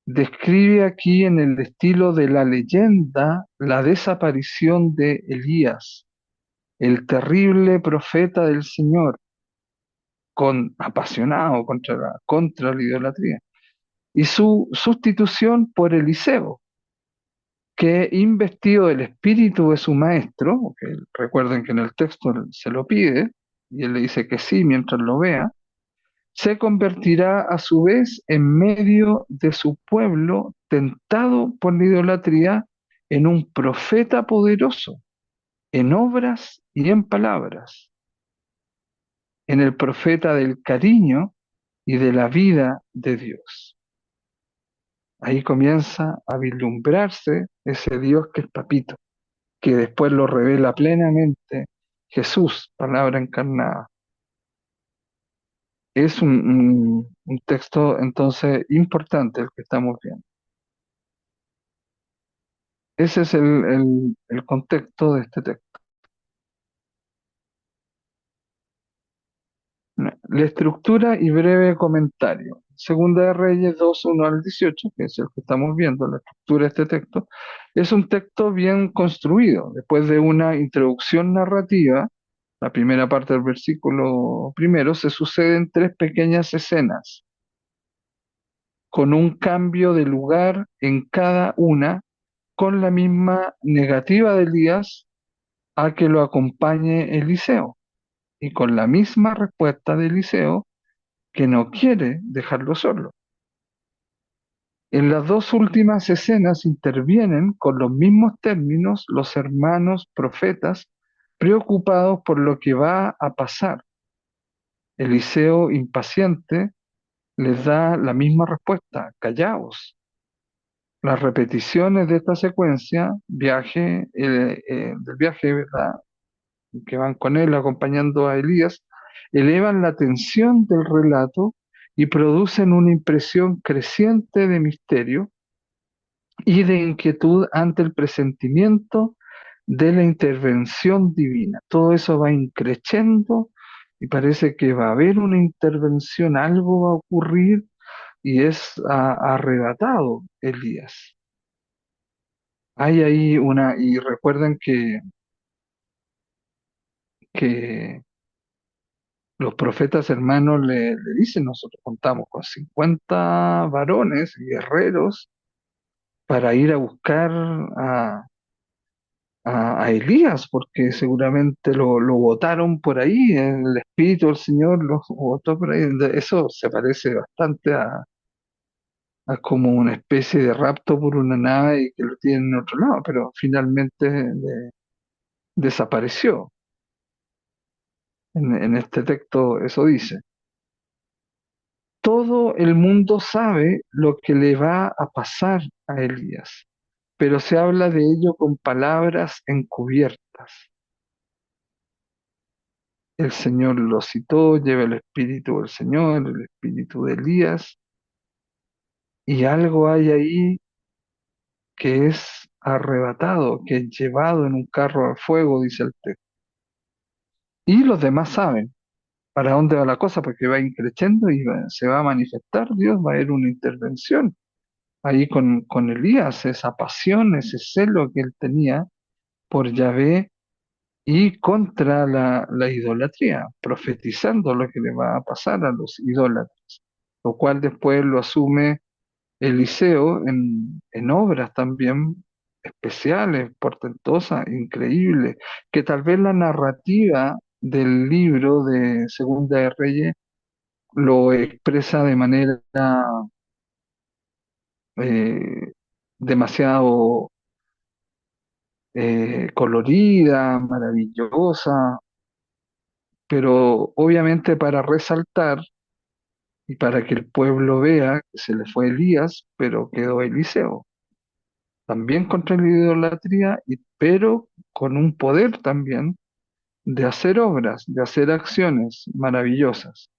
describe aquí en el estilo de la leyenda la desaparición de Elías, el terrible profeta del Señor, apasionado contra la idolatría, y su sustitución por Eliseo, que investido del espíritu de su maestro, que recuerden que en el texto se lo pide, y él le dice que sí mientras lo vea, se convertirá a su vez en medio de su pueblo tentado por la idolatría en un profeta poderoso, en obras y en palabras, en el profeta del cariño y de la vida de Dios. Ahí comienza a vislumbrarse ese Dios que es papito, que después lo revela plenamente Jesús, palabra encarnada. Es un texto entonces importante el que estamos viendo. Ese es el contexto de este texto. La estructura y breve comentario. Segunda de Reyes 2, 1 al 18, que es el que estamos viendo, la estructura de este texto, es un texto bien construido. Después de una introducción narrativa, la primera parte del versículo primero, se suceden tres pequeñas escenas, con un cambio de lugar en cada una, con la misma negativa de Elías a que lo acompañe Eliseo, y con la misma respuesta de Eliseo que no quiere dejarlo solo. En las dos últimas escenas intervienen con los mismos términos los hermanos profetas preocupados por lo que va a pasar. Eliseo, impaciente, les da la misma respuesta: callaos. Las repeticiones de esta secuencia, del viaje, ¿verdad?, que van con él acompañando a Elías, elevan la tensión del relato y producen una impresión creciente de misterio y de inquietud ante el presentimiento de la intervención divina. Todo eso va increciendo y parece que va a haber una intervención, algo va a ocurrir, y es arrebatado Elías. Hay ahí y recuerden que los profetas hermanos le dicen: nosotros contamos con 50 varones, guerreros, para ir a buscar a Elías, porque seguramente lo botaron por ahí, el Espíritu del Señor lo botó por ahí. Eso se parece bastante a como una especie de rapto por una nave y que lo tienen en otro lado, pero finalmente desapareció. En este texto eso dice. Todo el mundo sabe lo que le va a pasar a Elías, pero se habla de ello con palabras encubiertas. El Señor lo citó, lleva el espíritu del Señor, el espíritu de Elías, y algo hay ahí que es arrebatado, que es llevado en un carro a fuego, dice el texto. Y los demás saben para dónde va la cosa, porque va increciendo y se va a manifestar Dios, va a haber una intervención ahí con Elías, esa pasión, ese celo que él tenía por Yahvé y contra la idolatría, profetizando lo que le va a pasar a los idólatras, lo cual después lo asume Eliseo en obras también especiales, portentosas, increíbles, que tal vez la narrativa del libro de Segunda de Reyes lo expresa de manera eh, demasiado colorida, maravillosa, pero obviamente para resaltar y para que el pueblo vea que se le fue Elías, pero quedó Eliseo, también contra la idolatría, pero con un poder también de hacer obras, de hacer acciones maravillosas.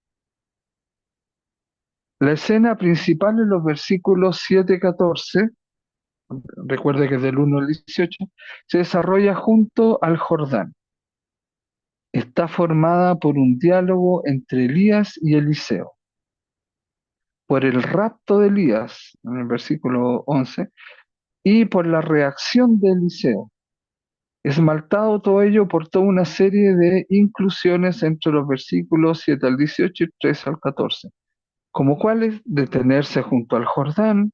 La escena principal en los versículos 7-14, recuerde que es del 1 al 18, se desarrolla junto al Jordán. Está formada por un diálogo entre Elías y Eliseo. Por el rapto de Elías, en el versículo 11, y por la reacción de Eliseo. Esmaltado todo ello por toda una serie de inclusiones entre los versículos 7 al 18 y 13 al 14, como cuáles: detenerse junto al Jordán,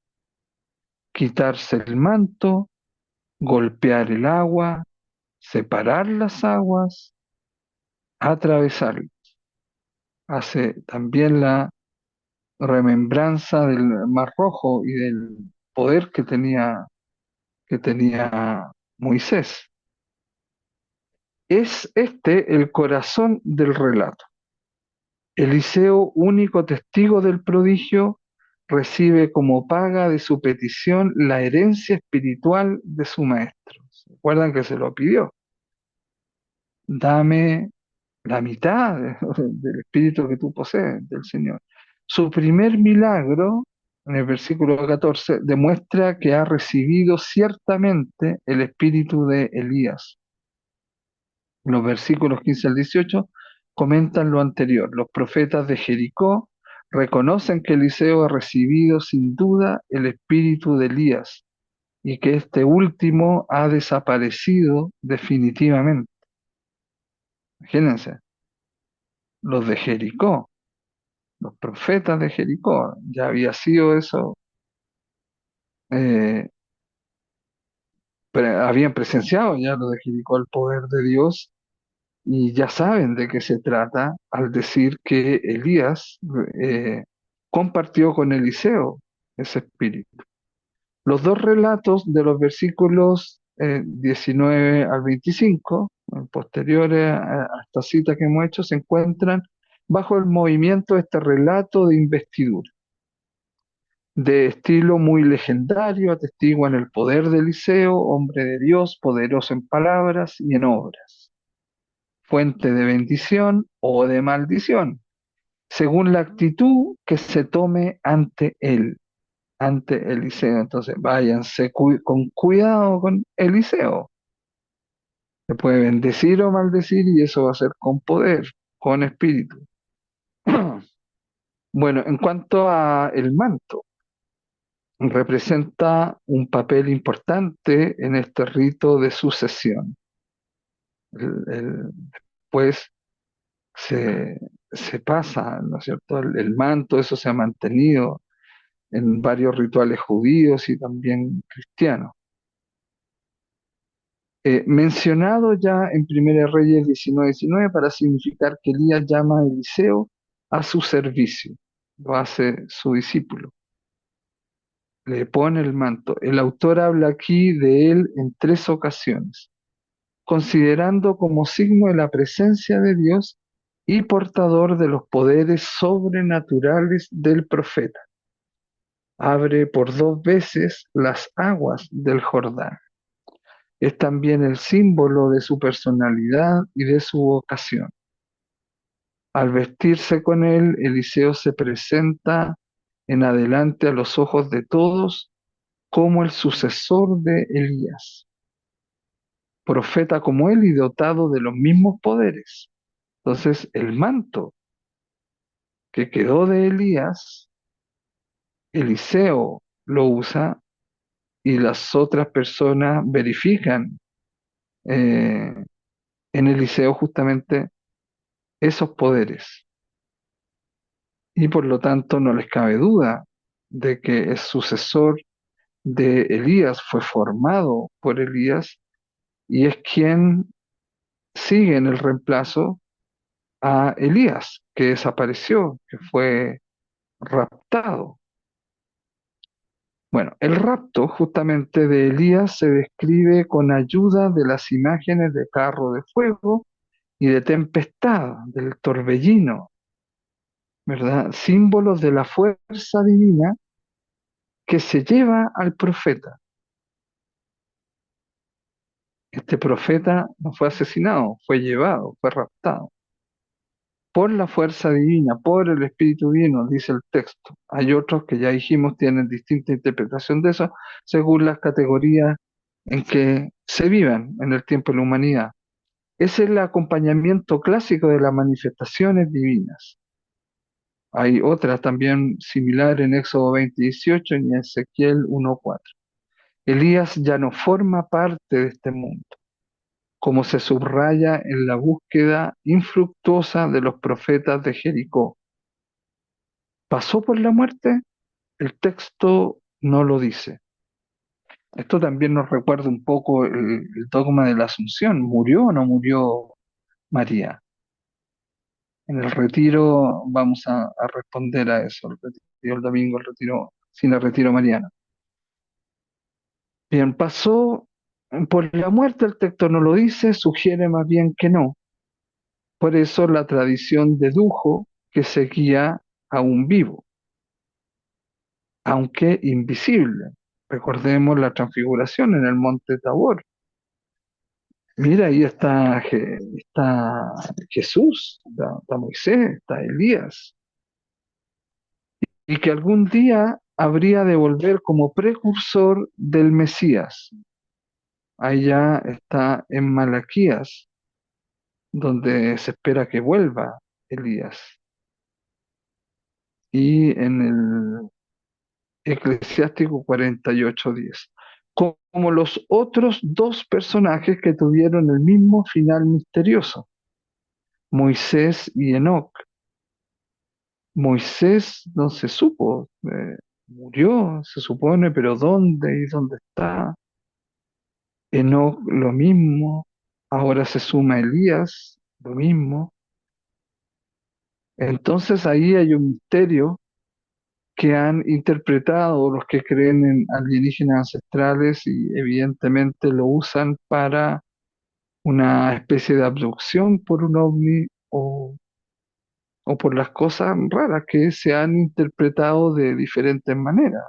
quitarse el manto, golpear el agua, separar las aguas, atravesar. Hace también la remembranza del Mar Rojo y del poder que tenía Moisés. Es este el corazón del relato. Eliseo, único testigo del prodigio, recibe como paga de su petición la herencia espiritual de su maestro. ¿Recuerdan que se lo pidió? Dame la mitad del espíritu que tú posees, del Señor. Su primer milagro, en el versículo 14, demuestra que ha recibido ciertamente el espíritu de Elías. Los versículos 15 al 18 comentan lo anterior. Los profetas de Jericó reconocen que Eliseo ha recibido sin duda el espíritu de Elías y que este último ha desaparecido definitivamente. Imagínense, los de Jericó, los profetas de Jericó, ya había sido eso, eh, habían presenciado ya los de Jericó el poder de Dios y ya saben de qué se trata al decir que Elías compartió con Eliseo ese espíritu. Los dos relatos de los versículos 19 al 25, posteriores a esta cita que hemos hecho, se encuentran bajo el movimiento de este relato de investidura. De estilo muy legendario, atestiguan el poder de Eliseo, hombre de Dios, poderoso en palabras y en obras, fuente de bendición o de maldición, según la actitud que se tome ante él, ante Eliseo. Entonces, váyanse con cuidado con Eliseo. Se puede bendecir o maldecir y eso va a ser con poder, con espíritu. Bueno, en cuanto a el manto, representa un papel importante en este rito de sucesión. Después se pasa, ¿no es cierto? El manto, eso se ha mantenido en varios rituales judíos y también cristianos. Mencionado ya en 1 Reyes 19:19 para significar que Elías llama a Eliseo a su servicio, lo hace su discípulo, le pone el manto. El autor habla aquí de él en tres ocasiones, considerando como signo de la presencia de Dios y portador de los poderes sobrenaturales del profeta. Abre por dos veces las aguas del Jordán. Es también el símbolo de su personalidad y de su vocación. Al vestirse con él, Eliseo se presenta en adelante a los ojos de todos como el sucesor de Elías, profeta como él y dotado de los mismos poderes. Entonces, el manto que quedó de Elías, Eliseo lo usa y las otras personas verifican eh, en Eliseo justamente esos poderes. Y por lo tanto no les cabe duda de que es sucesor de Elías, fue formado por Elías y es quien sigue en el reemplazo a Elías, que desapareció, que fue raptado. Bueno, el rapto justamente de Elías se describe con ayuda de las imágenes de carro de fuego y de tempestad, del torbellino, ¿verdad? Símbolos de la fuerza divina que se lleva al profeta. Este profeta no fue asesinado, fue llevado, fue raptado por la fuerza divina, por el Espíritu Divino, dice el texto. Hay otros que ya dijimos tienen distinta interpretación de eso, según las categorías en que se vivan en el tiempo de la humanidad. Es el acompañamiento clásico de las manifestaciones divinas. Hay otras también similares en Éxodo 20:18 y en Ezequiel 1:4. Elías ya no forma parte de este mundo, como se subraya en la búsqueda infructuosa de los profetas de Jericó. ¿Pasó por la muerte? El texto no lo dice. Esto también nos recuerda un poco el dogma de la Asunción. ¿Murió o no murió María? En el retiro vamos a responder a eso, el domingo, el retiro, sin el retiro mariano. Bien, pasó Por la muerte el texto no lo dice, sugiere más bien que no. Por eso la tradición dedujo que seguía aún vivo, aunque invisible. Recordemos la transfiguración en el monte Tabor. Mira, ahí está Jesús, está Moisés, está Elías, y que algún día habría de volver como precursor del Mesías. Ahí ya está en Malaquías, donde se espera que vuelva Elías. Y en el Eclesiástico 48:10, como los otros dos personajes que tuvieron el mismo final misterioso, Moisés y Enoc. Moisés no se supo, murió, se supone, pero ¿dónde y dónde está? Enoc lo mismo, ahora se suma Elías, lo mismo. Entonces ahí hay un misterio que han interpretado los que creen en alienígenas ancestrales y evidentemente lo usan para una especie de abducción por un ovni o por las cosas raras que se han interpretado de diferentes maneras.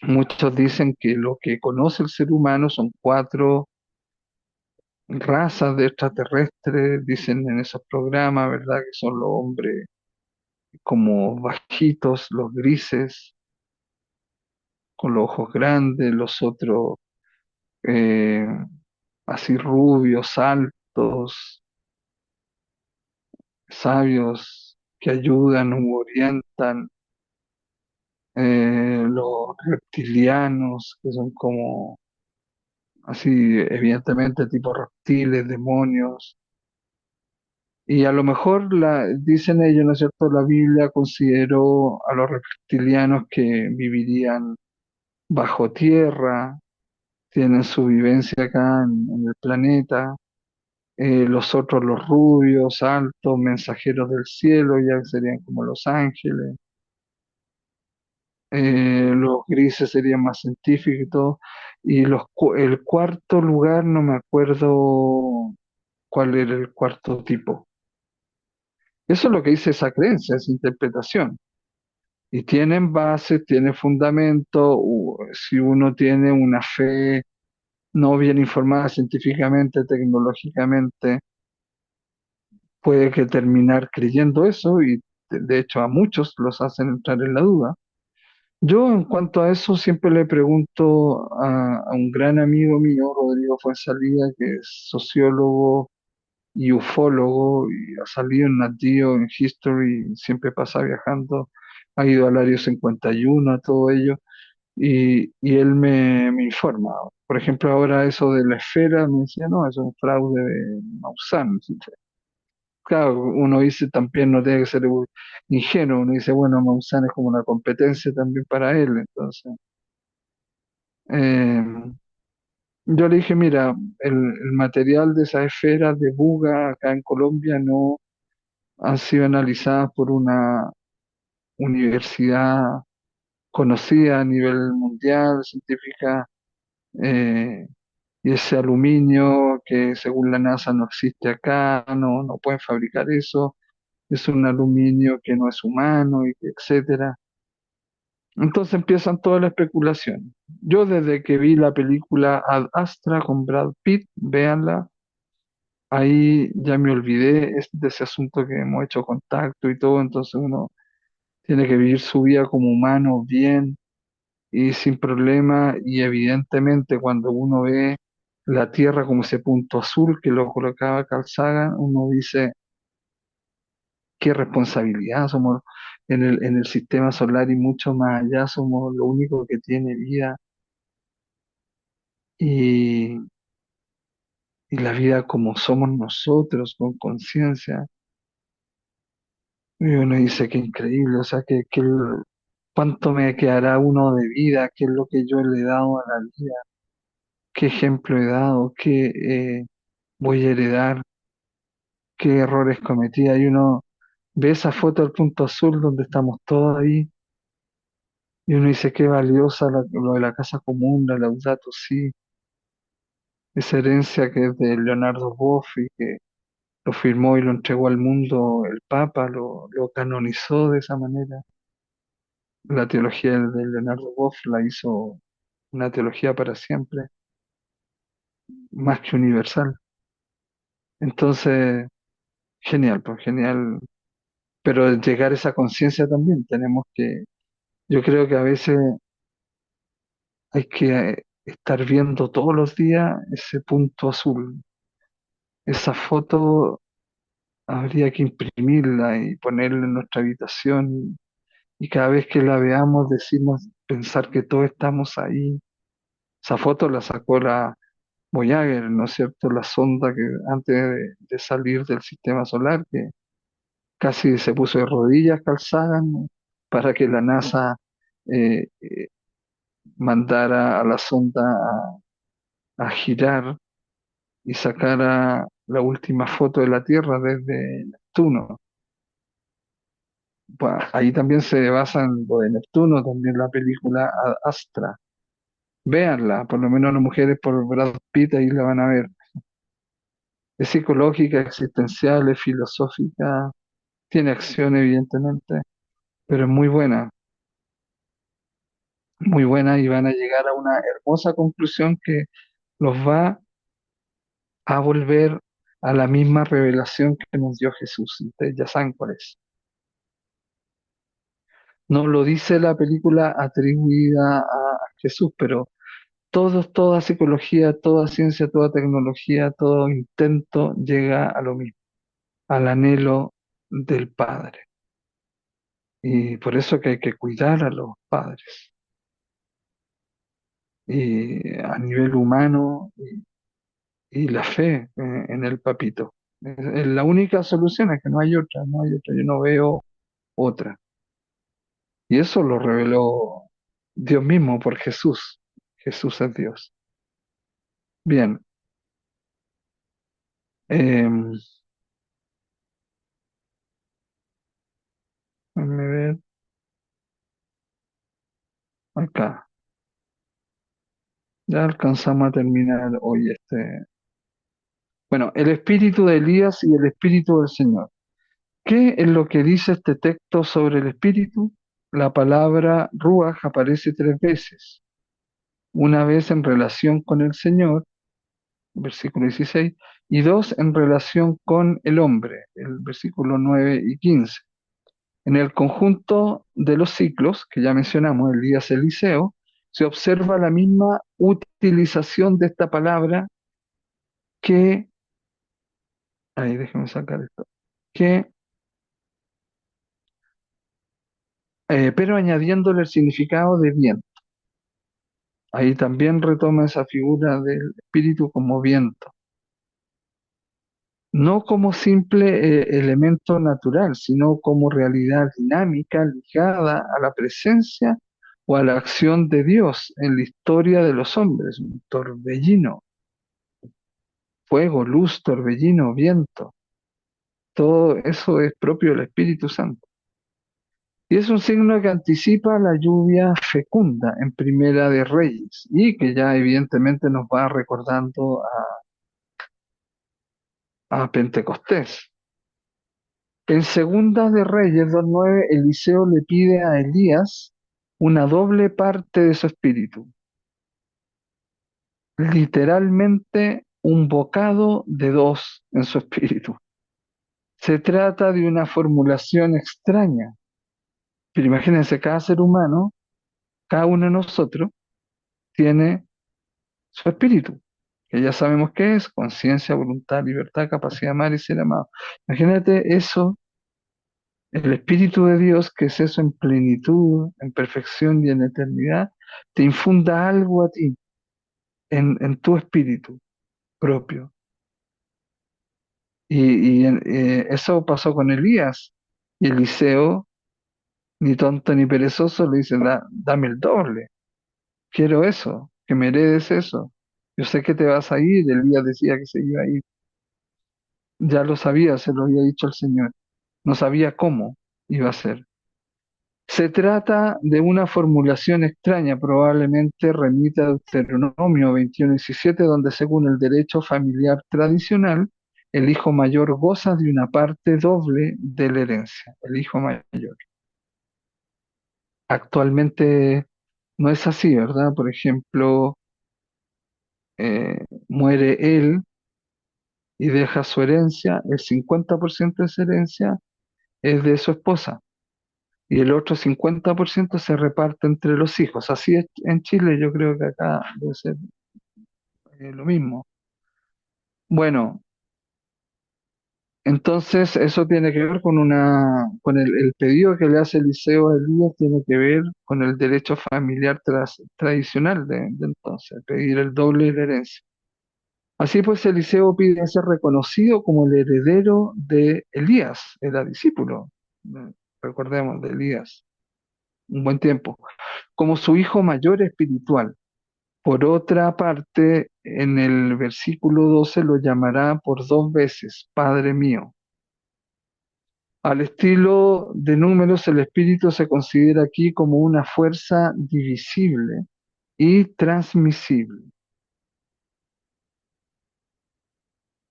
Muchos dicen que lo que conoce el ser humano son cuatro razas de extraterrestres, dicen en esos programas, ¿verdad? Que son los hombres como bajitos, los grises, con los ojos grandes, los otros eh, así rubios, altos, sabios, que ayudan o orientan, los reptilianos, que son como así, evidentemente tipo reptiles, demonios. Y a lo mejor dicen ellos, ¿no es cierto? La Biblia consideró a los reptilianos que vivirían bajo tierra, tienen su vivencia acá en el planeta. Los otros, los rubios, altos, mensajeros del cielo, ya serían como los ángeles. Los grises serían más científicos y todo. Y el cuarto lugar, no me acuerdo cuál era el cuarto tipo. Eso es lo que dice esa creencia, esa interpretación. Y tienen base, tiene fundamento. Si uno tiene una fe no bien informada científicamente, tecnológicamente, puede que terminar creyendo eso y de hecho a muchos los hacen entrar en la duda. Yo en cuanto a eso siempre le pregunto a un gran amigo mío, Rodrigo Fuenzalía, que es sociólogo y ufólogo y ha salido en Nat Geo, en History, siempre pasa viajando, ha ido al Área 51, a todo ello, y él me informa. Por ejemplo, ahora eso de la esfera, me decía, no, eso es un fraude de Maussan. Claro, uno dice también no tiene que ser ingenuo, uno dice, bueno, Maussan es como una competencia también para él, entonces. eh, yo le dije, mira, el material de esas esferas de Buga acá en Colombia no han sido analizadas por una universidad conocida a nivel mundial, científica, eh, y ese aluminio que según la NASA no existe acá, no pueden fabricar eso, es un aluminio que no es humano, y etcétera. Entonces empiezan toda la especulación. Yo desde que vi la película Ad Astra con Brad Pitt, véanla, ahí ya me olvidé de ese asunto que hemos hecho contacto y todo, entonces uno tiene que vivir su vida como humano bien y sin problema y evidentemente cuando uno ve la Tierra como ese punto azul que lo colocaba Carl Sagan, uno dice, qué responsabilidad, somos en el sistema solar y mucho más allá, somos lo único que tiene vida y, y la vida como somos nosotros, con conciencia. Y uno dice, qué increíble, o sea, cuánto me quedará uno de vida, qué es lo que yo le he dado a la vida, qué ejemplo he dado, qué voy a heredar, qué errores cometí. Y uno ve esa foto del punto azul donde estamos todos ahí Y uno dice, qué valiosa lo de la casa común, la Laudato Si, esa herencia que es de Leonardo Boff y que lo firmó y lo entregó al mundo el Papa, lo canonizó de esa manera. La teología de Leonardo Boff la hizo una teología para siempre, más que universal. Entonces, genial, pues genial. Pero llegar a esa conciencia también tenemos que, yo creo que a veces hay que estar viendo todos los días ese punto azul. Esa foto habría que imprimirla y ponerla en nuestra habitación y cada vez que la veamos decimos, pensar que todos estamos ahí. Esa foto la sacó la Voyager, ¿no es cierto? La sonda que antes de salir del sistema solar, que casi se puso de rodillas Carl Sagan, ¿no? Para que la NASA eh, eh, mandara a la sonda a girar y sacara la última foto de la Tierra desde Neptuno. Bueno, ahí también se basa en lo de Neptuno, también la película Astra. Véanla, por lo menos las mujeres por Brad Pitt ahí la van a ver. Es psicológica, existencial, es filosófica, tiene acción evidentemente, pero es muy buena y van a llegar a una hermosa conclusión que los va a volver a la misma revelación que nos dio Jesús. Ustedes ya saben cuál es. No lo dice la película atribuida a Jesús, pero toda psicología, toda ciencia, toda tecnología, todo intento llega a lo mismo, al anhelo del Padre. Y por eso que hay que cuidar a los padres. Y a nivel humano y la fe en el papito. Es la única solución, es que no hay otra, no hay otra, yo no veo otra. Y eso lo reveló Dios mismo por Jesús. Jesús es Dios. Bien, em, déjame ver acá. Ya alcanzamos a terminar hoy este. Bueno, el espíritu de Elías y el espíritu del Señor. ¿Qué es lo que dice este texto sobre el espíritu? La palabra ruach aparece 3 veces. Una vez en relación con el Señor, versículo 16, y dos en relación con el hombre, el versículo 9 y 15. En el conjunto de los ciclos que ya mencionamos, Elías Eliseo, se observa la misma utilización de esta palabra que, ahí déjeme sacar esto, que, pero añadiéndole el significado de viento. Ahí también retoma esa figura del espíritu como viento, no como simple elemento natural, sino como realidad dinámica ligada a la presencia o a la acción de Dios en la historia de los hombres, un torbellino, fuego, luz, torbellino, viento, todo eso es propio del Espíritu Santo. Y es un signo que anticipa la lluvia fecunda en Primera de Reyes y que ya evidentemente nos va recordando a Pentecostés. En Segunda de Reyes 2:9, Eliseo le pide a Elías una doble parte de su espíritu, literalmente un bocado de dos en su espíritu. Se trata de una formulación extraña, pero imagínense, cada ser humano, cada uno de nosotros, tiene su espíritu, que ya sabemos qué es: conciencia, voluntad, libertad, capacidad de amar y ser amado. Imagínate eso. El Espíritu de Dios, que es eso en plenitud, en perfección y en eternidad, te infunda algo a ti, en tu espíritu propio. Eso pasó con Elías. Y Eliseo, ni tonto ni perezoso, le dice, dame el doble, quiero eso, que me heredes eso. Yo sé que te vas a ir, Elías decía que se iba a ir. Ya lo sabía, se lo había dicho el Señor. No sabía cómo iba a ser. Se trata de una formulación extraña, probablemente remita a Deuteronomio 21:17, donde según el derecho familiar tradicional, el hijo mayor goza de una parte doble de la herencia, el hijo mayor. Actualmente no es así, ¿verdad? Por ejemplo, muere él y deja su herencia, el 50% de esa herencia es de su esposa y el otro 50% se reparte entre los hijos. Así es en Chile, yo creo que acá debe ser lo mismo. Bueno, entonces eso tiene que ver con el pedido que le hace Eliseo a Elías, tiene que ver con el derecho familiar tradicional de entonces, pedir el doble de la herencia. Así pues, Eliseo pide ser reconocido como el heredero de Elías, era discípulo, recordemos, de Elías, un buen tiempo, como su hijo mayor espiritual. Por otra parte, en el versículo 12 lo llamará por 2 veces, Padre mío. Al estilo de Números, el espíritu se considera aquí como una fuerza divisible y transmisible.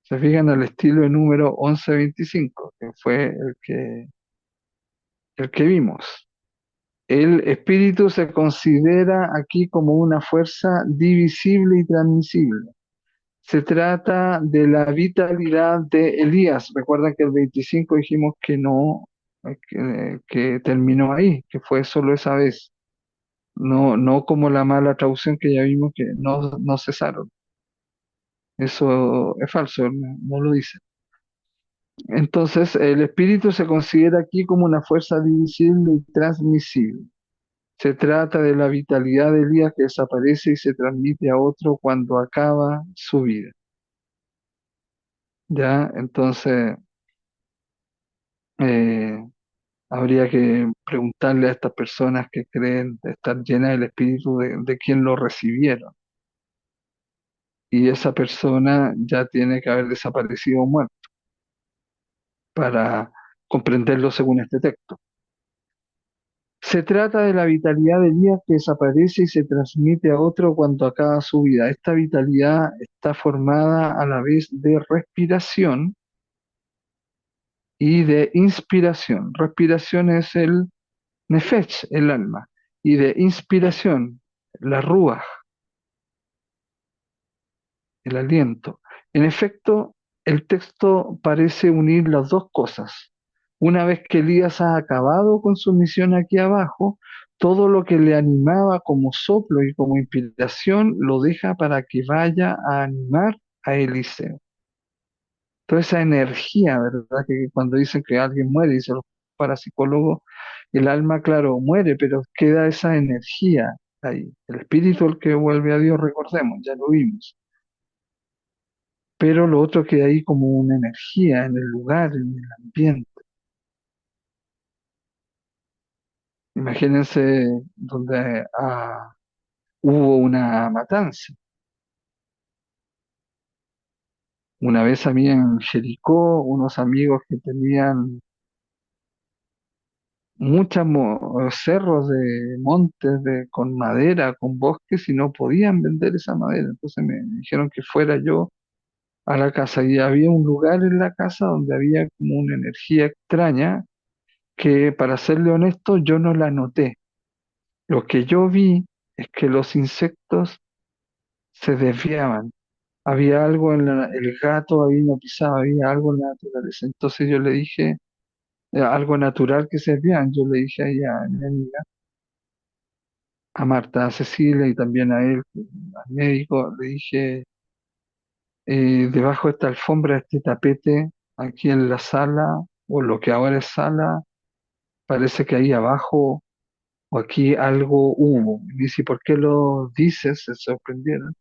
Se fijan al estilo de Número 11:25, que fue el que vimos. El espíritu se considera aquí como una fuerza divisible y transmisible. Se trata de la vitalidad de Elías. Recuerdan que el 25 dijimos que no, que terminó ahí, que fue solo esa vez. No, no como la mala traducción que ya vimos que no cesaron. Eso es falso, no lo dice. Entonces, el espíritu se considera aquí como una fuerza divisible y transmisible. Se trata de la vitalidad de Elías que desaparece y se transmite a otro cuando acaba su vida. ¿Ya? Entonces, eh, habría que preguntarle a estas personas que creen estar llenas del espíritu de quién lo recibieron. Y esa persona ya tiene que haber desaparecido o muerto para comprenderlo según este texto. Se trata de la vitalidad de Elías que desaparece y se transmite a otro cuando acaba su vida. Esta vitalidad está formada a la vez de respiración y de inspiración. Respiración es el nefesh, el alma, y de inspiración, la ruach, el aliento. En efecto, el texto parece unir las dos cosas. Una vez que Elías ha acabado con su misión aquí abajo, todo lo que le animaba como soplo y como inspiración lo deja para que vaya a animar a Eliseo. Toda esa energía, ¿verdad? Que cuando dicen que alguien muere, dicen los parapsicólogos, el alma, claro, muere, pero queda esa energía ahí. El espíritu, el que vuelve a Dios, recordemos, ya lo vimos. Pero lo otro queda ahí como una energía en el lugar, en el ambiente. Imagínense donde hubo una matanza. Una vez a mí en Jericó, unos amigos que tenían muchos cerros de montes con madera, con bosques, y no podían vender esa madera. Entonces me dijeron que fuera yo a la casa y había un lugar en la casa donde había como una energía extraña que, para serle honesto, yo no la noté. Lo que yo vi es que los insectos se desviaban. Había algo el gato ahí no pisaba, había algo en la naturaleza. Entonces yo le dije, algo natural que se desviaban. Yo le dije ahí a mi amiga, a Marta, a Cecilia y también a él, al médico, le dije, debajo de esta alfombra, de este tapete, aquí en la sala, o lo que ahora es sala, parece que ahí abajo o aquí algo hubo. Y dice, ¿por qué lo dices? Se sorprendieron.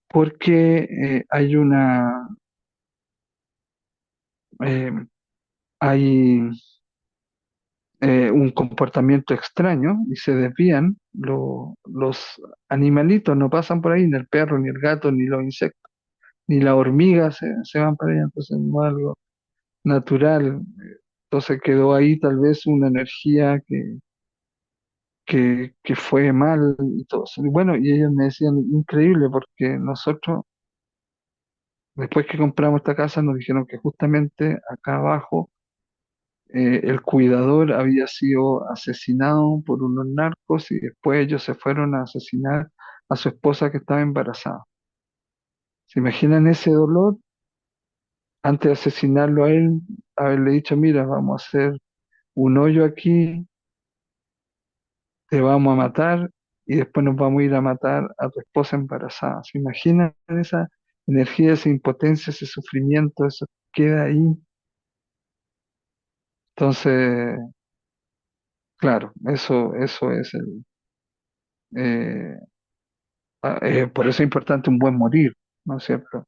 Porque eh, hay un comportamiento extraño y se desvían. Los animalitos no pasan por ahí, ni el perro, ni el gato, ni los insectos, ni las hormigas se van para allá. Entonces no es algo natural. Entonces quedó ahí tal vez una energía que fue mal y todo eso. Y bueno, y ellos me decían, increíble, porque nosotros, después que compramos esta casa, nos dijeron que justamente acá abajo el cuidador había sido asesinado por unos narcos y después ellos se fueron a asesinar a su esposa que estaba embarazada. ¿Se imaginan ese dolor? Antes de asesinarlo a él, haberle dicho, mira, vamos a hacer un hoyo aquí, te vamos a matar y después nos vamos a ir a matar a tu esposa embarazada. ¿Se imaginan esa energía, esa impotencia, ese sufrimiento? Eso queda ahí. Entonces, claro, eso es eh, por eso es importante un buen morir, ¿no es cierto?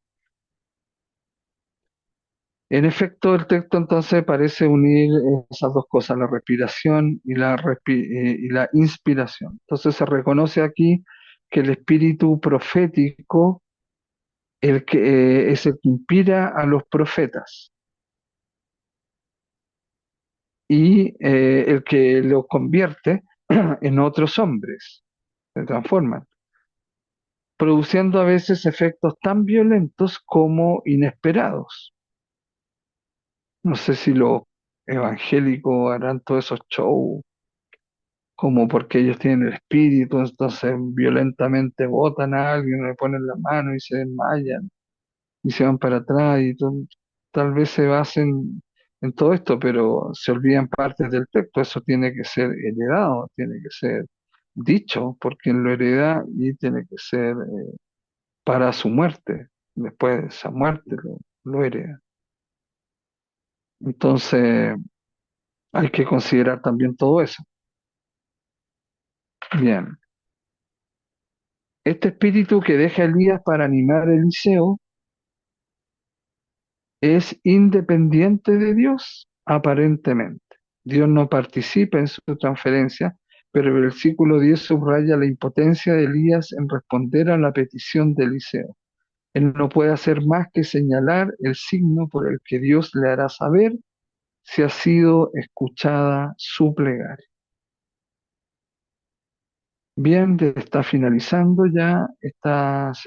En efecto, el texto entonces parece unir esas dos cosas, la respiración y y la inspiración. Entonces se reconoce aquí que el espíritu profético es el que inspira a los profetas y el que los convierte en otros hombres, se transforman, produciendo a veces efectos tan violentos como inesperados. No sé si los evangélicos harán todos esos shows, como porque ellos tienen el espíritu, entonces violentamente botan a alguien, le ponen la mano y se desmayan y se van para atrás tal vez se basen en todo esto, pero se olvidan partes del texto. Eso tiene que ser heredado, tiene que ser dicho, porque quien lo hereda y tiene que ser para su muerte. Después de esa muerte lo hereda. Entonces hay que considerar también todo eso. Bien, este espíritu que deja Elías para animar a Eliseo es independiente de Dios, aparentemente. Dios no participa en su transferencia, pero el versículo 10 subraya la impotencia de Elías en responder a la petición de Eliseo. Él no puede hacer más que señalar el signo por el que Dios le hará saber si ha sido escuchada su plegaria. Bien, está finalizando ya esta sesión.